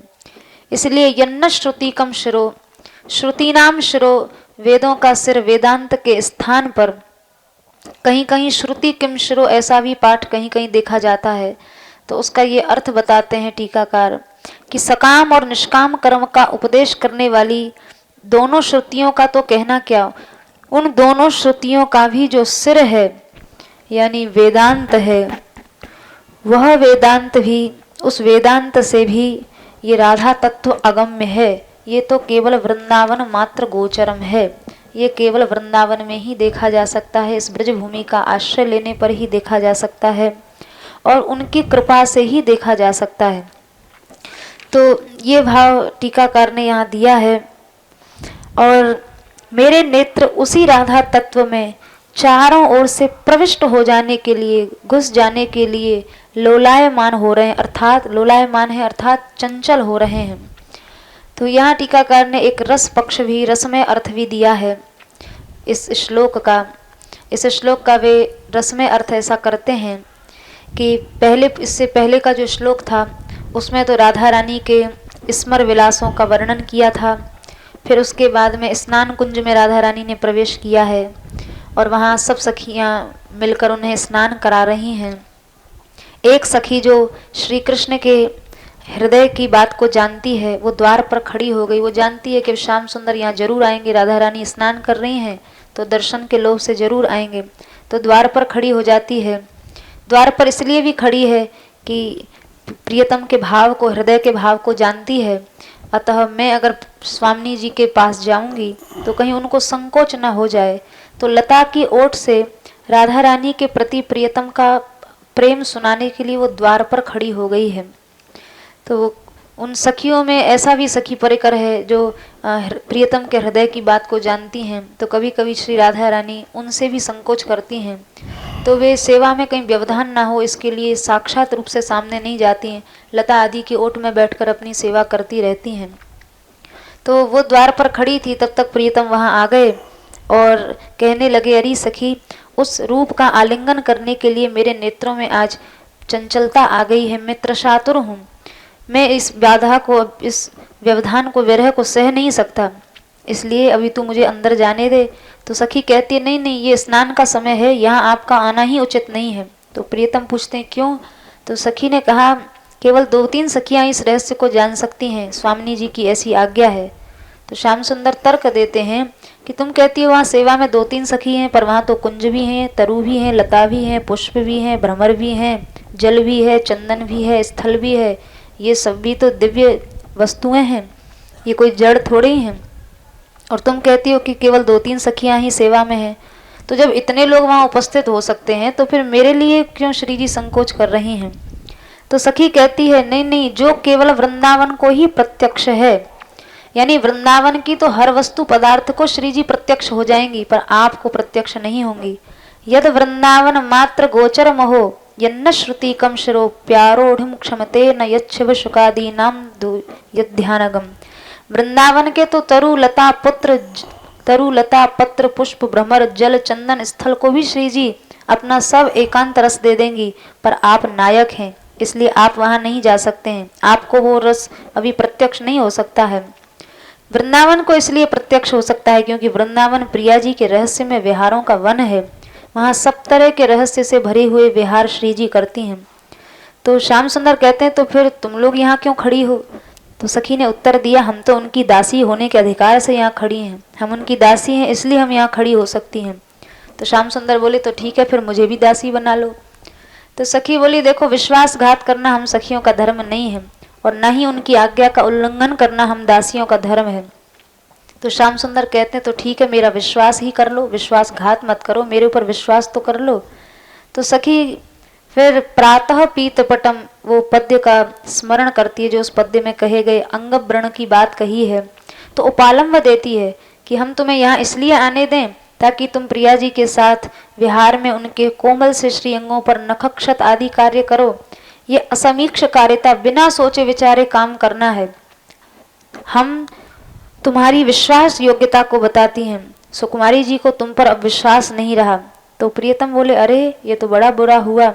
इसलिए यन्न श्रुति कम शिरो, श्रुति नाम शिरो, वेदों का सिर वेदांत के स्थान पर। कहीं कहीं श्रुति किम शिरो ऐसा भी पाठ कहीं कहीं देखा जाता है। तो उसका ये अर्थ बताते हैं टीकाकार कि सकाम और निष्काम कर्म का उपदेश करने वाली दोनों श्रुतियों का तो कहना क्या, उन दोनों श्रुतियों का भी जो सिर है यानी वेदांत है, वह वेदांत भी, उस वेदांत से भी ये राधा तत्व अगम्य है, ये तो केवल वृंदावन मात्र गोचरम है, ये केवल वृंदावन में ही देखा जा सकता है, इस ब्रज भूमि का आश्रय लेने पर ही देखा जा सकता है और उनकी कृपा से ही देखा जा सकता है। तो ये भाव टीकाकार ने यहाँ दिया है। और मेरे नेत्र उसी राधा तत्व में चारों ओर से प्रविष्ट हो जाने के लिए, घुस जाने के लिए लोलायमान हो रहे हैं, अर्थात लोलायमान है अर्थात चंचल हो रहे हैं। तो यहाँ टीकाकार ने एक रस पक्ष भी, रसमय अर्थ भी दिया है इस श्लोक का। इस श्लोक का वे रसमय अर्थ ऐसा करते हैं कि पहले, इससे पहले का जो श्लोक था उसमें तो राधा रानी के स्मर विलासों का वर्णन किया था। फिर उसके बाद में स्नान कुंज में राधा रानी ने प्रवेश किया है और वहाँ सब सखियाँ मिलकर उन्हें स्नान करा रही हैं। एक सखी जो श्री कृष्ण के हृदय की बात को जानती है, वो द्वार पर खड़ी हो गई। वो जानती है कि श्याम सुंदर यहाँ जरूर आएंगे, राधा रानी स्नान कर रही हैं तो दर्शन के लोभ से जरूर आएंगे, तो द्वार पर खड़ी हो जाती है। द्वार पर इसलिए भी खड़ी है कि प्रियतम के भाव को, हृदय के भाव को जानती है। अतः मैं अगर स्वामी जी के पास जाऊंगी तो कहीं उनको संकोच न हो जाए, तो लता की ओट से राधा रानी के प्रति प्रियतम का प्रेम सुनाने के लिए वो द्वार पर खड़ी हो गई है। तो उन सखियों में ऐसा भी सखी परिकर है जो प्रियतम के हृदय की बात को जानती हैं, तो कभी कभी श्री राधा रानी उनसे भी संकोच करती हैं, तो वे सेवा में कहीं व्यवधान ना हो इसके लिए साक्षात रूप से सामने नहीं जाती हैं, लता आदि की ओट में बैठकर अपनी सेवा करती रहती हैं। तो वो द्वार पर खड़ी थी, तब तक प्रियतम वहाँ आ गए और कहने लगे, अरे सखी, उस रूप का आलिंगन करने के लिए मेरे नेत्रों में आज चंचलता आ गई है, मैं त्रशातुर हूँ, मैं इस बाधा को, इस व्यवधान को, विरह को सह नहीं सकता, इसलिए अभी तू मुझे अंदर जाने दे। तो सखी कहती है, नहीं नहीं, ये स्नान का समय है, यहाँ आपका आना ही उचित नहीं है। तो प्रियतम पूछते हैं क्यों? तो सखी ने कहा, केवल 2-3 सखियाँ इस रहस्य को जान सकती हैं, स्वामिनी जी की ऐसी आज्ञा है। तो श्याम सुंदर तर्क देते हैं कि तुम कहती हो वहाँ सेवा में 2-3 सखी हैं, पर वहाँ तो कुंज भी हैं, तरु भी हैं, लता भी हैं, पुष्प भी हैं, भ्रमर भी हैं, जल भी है, चंदन भी है, स्थल भी है, ये सब भी तो दिव्य वस्तुएं हैं, ये कोई जड़ थोड़ी ही हैं। और तुम कहती हो कि केवल 2-3 सखियां ही सेवा में हैं, तो जब इतने लोग वहाँ उपस्थित हो सकते हैं तो फिर मेरे लिए क्यों श्री जी संकोच कर रही हैं? तो सखी कहती है, नहीं नहीं, जो केवल वृंदावन को ही प्रत्यक्ष है, यानी वृंदावन की तो हर वस्तु पदार्थ को श्री जी प्रत्यक्ष हो जाएंगी, पर आपको प्रत्यक्ष नहीं होंगी। यद वृंदावन मात्र गोचर महो यन्न श्रुति कम शिरो प्यारोढ़ क्षमते न यच्छिव शुकादी नाम यध्यानगम। वृंदावन के तो तरु लता पत्र पुष्प भ्रमर जल चंदन स्थल को भी श्री जी अपना सब एकांत रस दे देंगी, पर आप नायक हैं, इसलिए आप वहां नहीं जा सकते हैं, आपको वो रस अभी प्रत्यक्ष नहीं हो सकता है। वृंदावन को इसलिए प्रत्यक्ष हो सकता है क्योंकि वृंदावन प्रिया जी के रहस्य में विहारों का वन है, वहाँ सब तरह के रहस्य से भरे हुए विहार श्री जी करती हैं। तो श्याम सुंदर कहते हैं, तो फिर तुम लोग यहाँ क्यों खड़ी हो? तो सखी ने उत्तर दिया, हम तो उनकी दासी होने के अधिकार से यहाँ खड़ी हैं, हम उनकी दासी हैं इसलिए हम यहाँ खड़ी हो सकती हैं। तो श्याम सुंदर बोले, तो ठीक है, फिर मुझे भी दासी बना लो। तो सखी बोली, देखो, विश्वासघात करना हम सखियों का धर्म नहीं है और न ही उनकी आज्ञा का उल्लंघन करना हम दासियों का धर्म है। तो श्याम सुंदर कहते हैं, तो ठीक है, मेरा विश्वास ही कर लो, विश्वासघात मत करो, मेरे ऊपर विश्वास तो कर लो। तो सखी फिर प्रातः पीतपटम, वो पद्य का स्मरण करती है जो उस पद्य में कहे गए अंग व्रण की बात कही है, तो उपालंब देती है कि हम तुम्हें यहाँ इसलिए आने दें ताकि तुम प्रिया जी के साथ विहार में उनके कोमल से श्री अंगों पर नखक्षत आदि कार्य करो। ये असमीक्ष कार्यता, बिना सोचे विचारे काम करना है। हम तुम्हारी विश्वास योग्यता को बताती हैं, सुकुमारी जी को तुम पर अब विश्वास नहीं रहा। तो प्रियतम बोले, अरे ये तो बड़ा बुरा हुआ,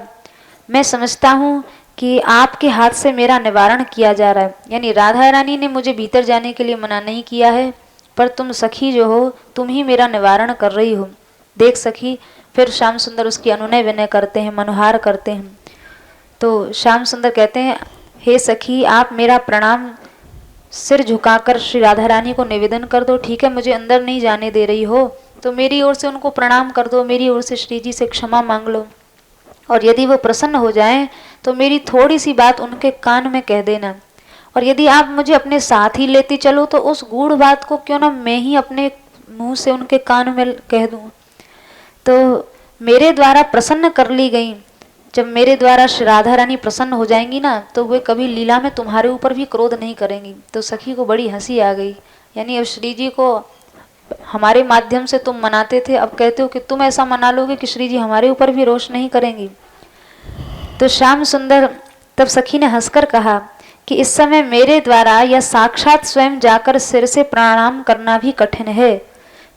मैं समझता हूँ कि आपके हाथ से मेरा निवारण किया जा रहा है, यानी राधा रानी ने मुझे भीतर जाने के लिए मना नहीं किया है, पर तुम सखी जो हो, तुम ही मेरा निवारण कर रही हो। देख सखी, फिर श्याम सुंदर उसकी अनुनय विनय करते हैं, मनोहार करते हैं। तो श्याम सुंदर कहते हैं, हे सखी, आप मेरा प्रणाम सिर झुकाकर श्री राधा रानी को निवेदन कर दो। ठीक है, मुझे अंदर नहीं जाने दे रही हो तो मेरी ओर से उनको प्रणाम कर दो, मेरी ओर से श्री जी से क्षमा मांग लो, और यदि वो प्रसन्न हो जाएं तो मेरी थोड़ी सी बात उनके कान में कह देना। और यदि आप मुझे अपने साथ ही लेती चलो तो उस गूढ़ बात को क्यों ना मैं ही अपने मुंह से उनके कान में कह दूं। तो मेरे द्वारा प्रसन्न कर ली गई, जब मेरे द्वारा श्री राधा रानी प्रसन्न हो जाएंगी ना तो वे कभी लीला में तुम्हारे ऊपर भी क्रोध नहीं करेंगी। तो सखी को बड़ी हंसी आ गई, यानी अब श्री जी को हमारे माध्यम से तुम मनाते थे, अब कहते हो कि तुम ऐसा मना लोगे कि श्री जी हमारे ऊपर भी रोष नहीं करेंगी। तो श्याम सुंदर तब सखी ने हंसकर कहा कि इस समय मेरे द्वारा या साक्षात स्वयं जाकर सिर से प्रणाम करना भी कठिन है,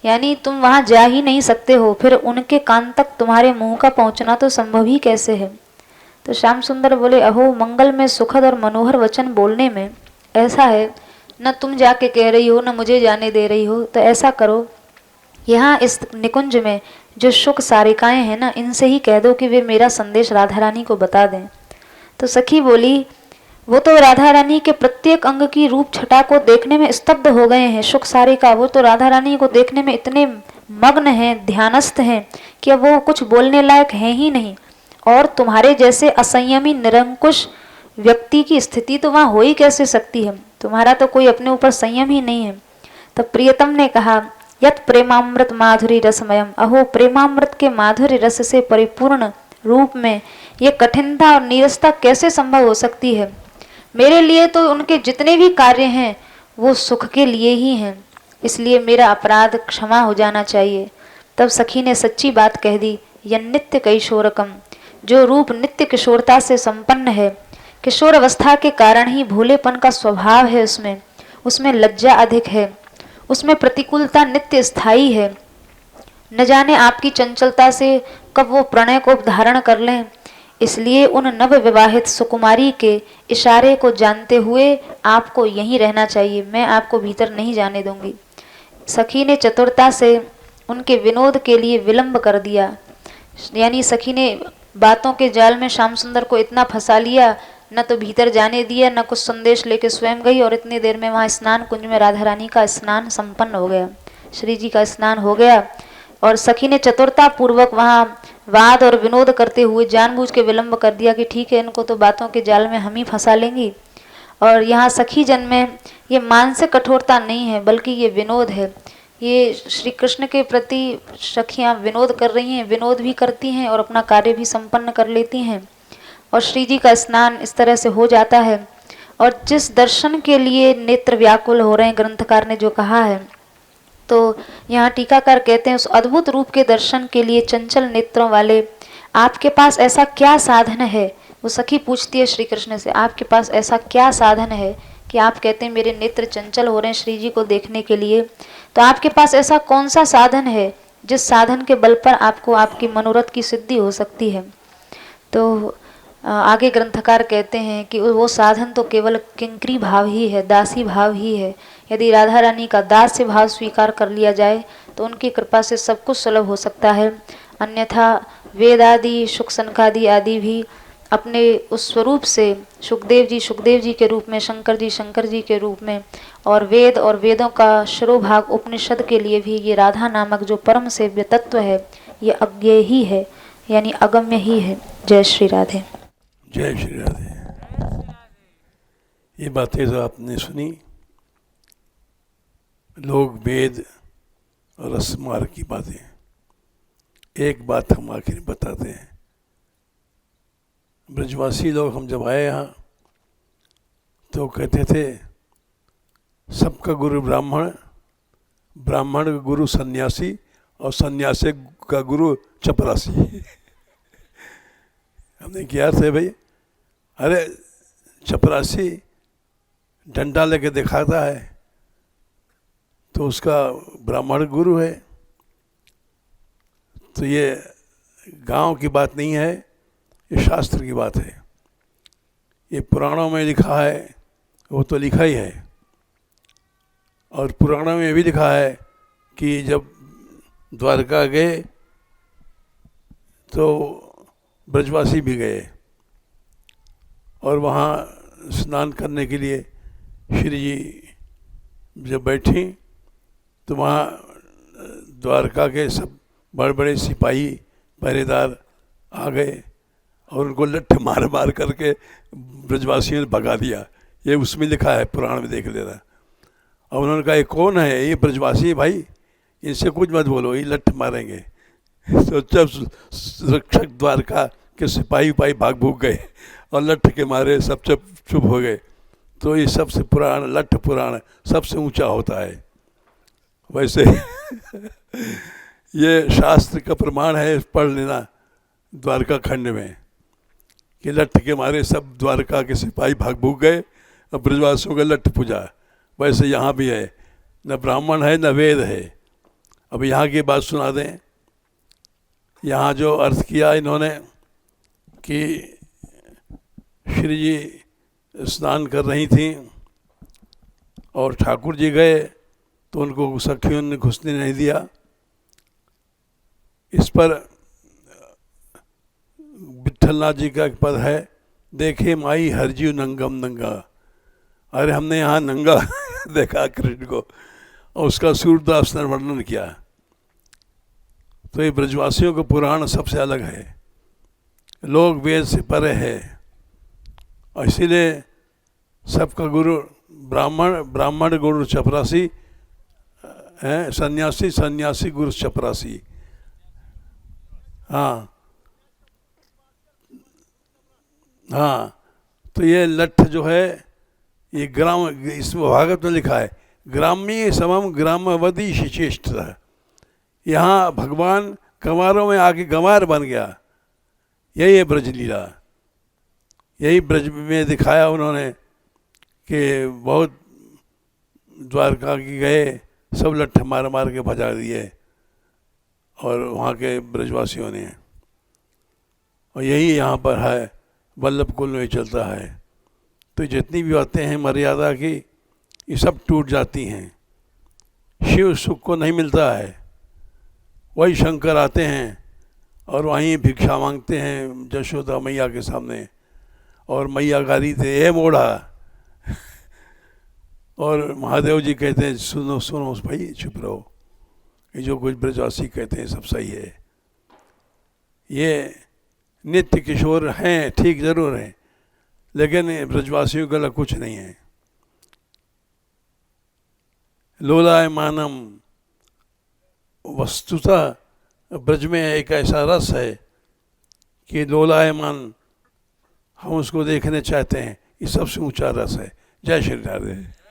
यानी तुम वहां जा ही नहीं सकते हो, फिर उनके कान तक तुम्हारे मुंह का पहुंचना तो संभव ही कैसे है। तो श्याम सुंदर बोले, अहो मंगल में सुखद और मनोहर वचन बोलने में ऐसा है, न तुम जाके कह रही हो न मुझे जाने दे रही हो। तो ऐसा करो, यहाँ इस निकुंज में जो शुक सारिकाएं हैं ना, इनसे ही कह दो कि वे मेरा संदेश राधा रानी को बता दें। तो सखी बोली, वो तो राधा रानी के प्रत्येक अंग की रूप छटा को देखने में स्तब्ध हो गए हैं। शुक सारिका, वो तो राधा रानी को देखने में इतने मग्न हैं, ध्यानस्थ हैं कि अब वो कुछ बोलने लायक है ही नहीं। और तुम्हारे जैसे असंयमी निरंकुश व्यक्ति की स्थिति तो वहां हो ही कैसे सकती है, तुम्हारा तो कोई अपने ऊपर संयम ही नहीं है। तब प्रियतम ने कहा, यत प्रेमामृत माधुरी रसमयम, अहो प्रेमामृत के माधुर्य रस से परिपूर्ण रूप में ये कठिनता और नीरसता कैसे संभव हो सकती है। मेरे लिए तो उनके जितने भी कार्य हैं वो सुख के लिए ही हैं, इसलिए मेरा अपराध क्षमा हो जाना चाहिए। तब सखी ने सच्ची बात कह दी, यह नित्य कैशोरकम, जो रूप नित्य किशोरता से संपन्न है, किशोर अवस्था के कारण ही भोलेपन का स्वभाव है, उसमें लज्जा अधिक है, उसमें प्रतिकूलता नित्य स्थायी है। न जाने आपकी चंचलता से कब वो प्रणय को धारण कर लें, इसलिए उन नव विवाहित सुकुमारी के इशारे को जानते हुए आपको यहीं रहना चाहिए, मैं आपको भीतर नहीं जाने दूंगी। सखी ने चतुरता से उनके विनोद के लिए विलंब कर दिया, यानी सखी ने बातों के जाल में श्याम सुंदर को इतना फंसा लिया, न तो भीतर जाने दिया न कुछ संदेश लेके स्वयं गई, और इतनी देर में वहाँ स्नान कुंज में राधा रानी का स्नान संपन्न हो गया, श्री जी का स्नान हो गया। और सखी ने चतुरता पूर्वक वहाँ वाद और विनोद करते हुए जानबूझ के विलंब कर दिया कि ठीक है, इनको तो बातों के जाल में हम ही फंसा लेंगी। और यहाँ सखी जन में ये मानसिक कठोरता नहीं है, बल्कि ये विनोद है। ये श्री कृष्ण के प्रति सखियाँ विनोद कर रही हैं, विनोद भी करती हैं और अपना कार्य भी संपन्न कर लेती हैं। और श्री जी का स्नान इस तरह से हो जाता है। और जिस दर्शन के लिए नेत्र व्याकुल हो रहे हैं, ग्रंथकार ने जो कहा है, तो यहाँ टीकाकार कहते हैं, उस अद्भुत रूप के दर्शन के लिए चंचल नेत्रों वाले आपके पास ऐसा क्या साधन है। वो सखी पूछती है श्री कृष्ण से, आपके पास ऐसा क्या साधन है कि आप कहते हैं मेरे नेत्र चंचल हो रहे हैं श्री जी को देखने के लिए। तो आपके पास ऐसा कौन सा साधन है जिस साधन के बल पर आपको आपकी मनोरथ की सिद्धि हो सकती है। तो आगे ग्रंथकार कहते हैं कि वो साधन तो केवल किंकरी भाव ही है, दासी भाव ही है। यदि राधा रानी का दास से भाव स्वीकार कर लिया जाए तो उनकी कृपा से सब कुछ सुलभ हो सकता है। अन्यथा वेद आदि शुक सनकादि आदि भी अपने उस स्वरूप से सुखदेव जी के रूप में, शंकर जी के रूप में, और वेद और वेदों का शिरोभाग उपनिषद के लिए भी ये राधा नामक जो परम सेव्य तत्व है ये अज्ञेय ही है, यानी अगम्य ही है। जय श्री राधे। जय श्री राधे। ये बातें तो आपने सुनी, लोग वेद और रस्मार की बातें। एक बात हम आखिर बताते हैं, ब्रजवासी लोग हम जब आए यहाँ तो कहते थे सबका गुरु ब्राह्मण, ब्राह्मण का गुरु सन्यासी और सन्यासी का गुरु चपरासी। हमने क्या अर्थ है भाई? अरे चपरासी डंडा लेके दिखाता है तो उसका ब्राह्मण गुरु है। तो ये गांव की बात नहीं है, ये शास्त्र की बात है। ये पुराणों में लिखा है, वो तो लिखा ही है। और पुराणों में भी लिखा है कि जब द्वारका गए तो ब्रजवासी भी गए और वहाँ स्नान करने के लिए श्री जी जब बैठी तो वहाँ द्वारका के सब बड़े बड़े सिपाही पहरेदार आ गए और उनको लठ मार मार करके ब्रजवासियों ने भगा दिया। ये उसमें लिखा है, पुराण में देख लेना। और उन्होंने कहा ये कौन है? ये ब्रजवासी है भाई, इनसे कुछ मत बोलो, ये लठ मारेंगे। तो जब रक्षक द्वारका के सिपाही भाग भूग गए और लठ के मारे सब चुप हो गए। तो ये सबसे पुराण, लठ पुराण सबसे ऊंचा होता है। वैसे ये शास्त्र का प्रमाण है, पढ़ लेना द्वारका खंड में कि लठ के मारे सब द्वारका के सिपाही भाग भूग गए और ब्रजवासियों का लठ पूजा। वैसे यहाँ भी है, न ब्राह्मण है न वेद है। अब यहाँ की बात सुना दें। यहाँ जो अर्थ किया इन्होंने कि श्री जी स्नान कर रही थी और ठाकुर जी गए तो उनको सखियों ने घुसने नहीं दिया। इस पर विट्ठलनाथ जी का एक पद है, देखे माई हरजीव नंगम नंगा। अरे हमने यहाँ नंगा देखा कृष्ण को और उसका सूरदास ने वर्णन किया। तो ये ब्रजवासियों का पुराण सबसे अलग है, लोग वेद से परे है। और इसीलिए सबका गुरु ब्राह्मण गुरु चपरासी है, सन्यासी गुरु चपरासी। हाँ हाँ, तो ये लठ जो है ये ग्राम, इसमें भागवत में लिखा है ग्राम्य समम ग्रामवदी शिचेष्ट। यहाँ भगवान गंवारों में आके गंवार बन गया। यही है ब्रजलीला, यही ब्रज में दिखाया उन्होंने कि बहुत द्वारका की गए, सब लठ मार मार के भजा दिए और वहाँ के ब्रजवासियों ने। और यही यहाँ पर है, वल्लभ कुल में चलता है। तो जितनी भी बातें हैं मर्यादा की, ये सब टूट जाती हैं। शिव सुख को नहीं मिलता है, वही शंकर आते हैं और वहीं भिक्षा मांगते हैं यशोदा मैया के सामने। और मैया गारी थे, ए मोड़ा। और महादेव जी कहते हैं सुनो सुनो भाई चुप रहो, ये जो कुछ ब्रजवासी कहते हैं सब सही है। ये नित्य किशोर हैं, ठीक जरूर हैं, लेकिन ब्रजवासियों का कुछ नहीं है। लोलायमानम, वस्तुतः ब्रज में एक ऐसा रस है कि लोलायमान, हम उसको देखने चाहते हैं। ये सबसे ऊंचा रस है। जय श्री राधे।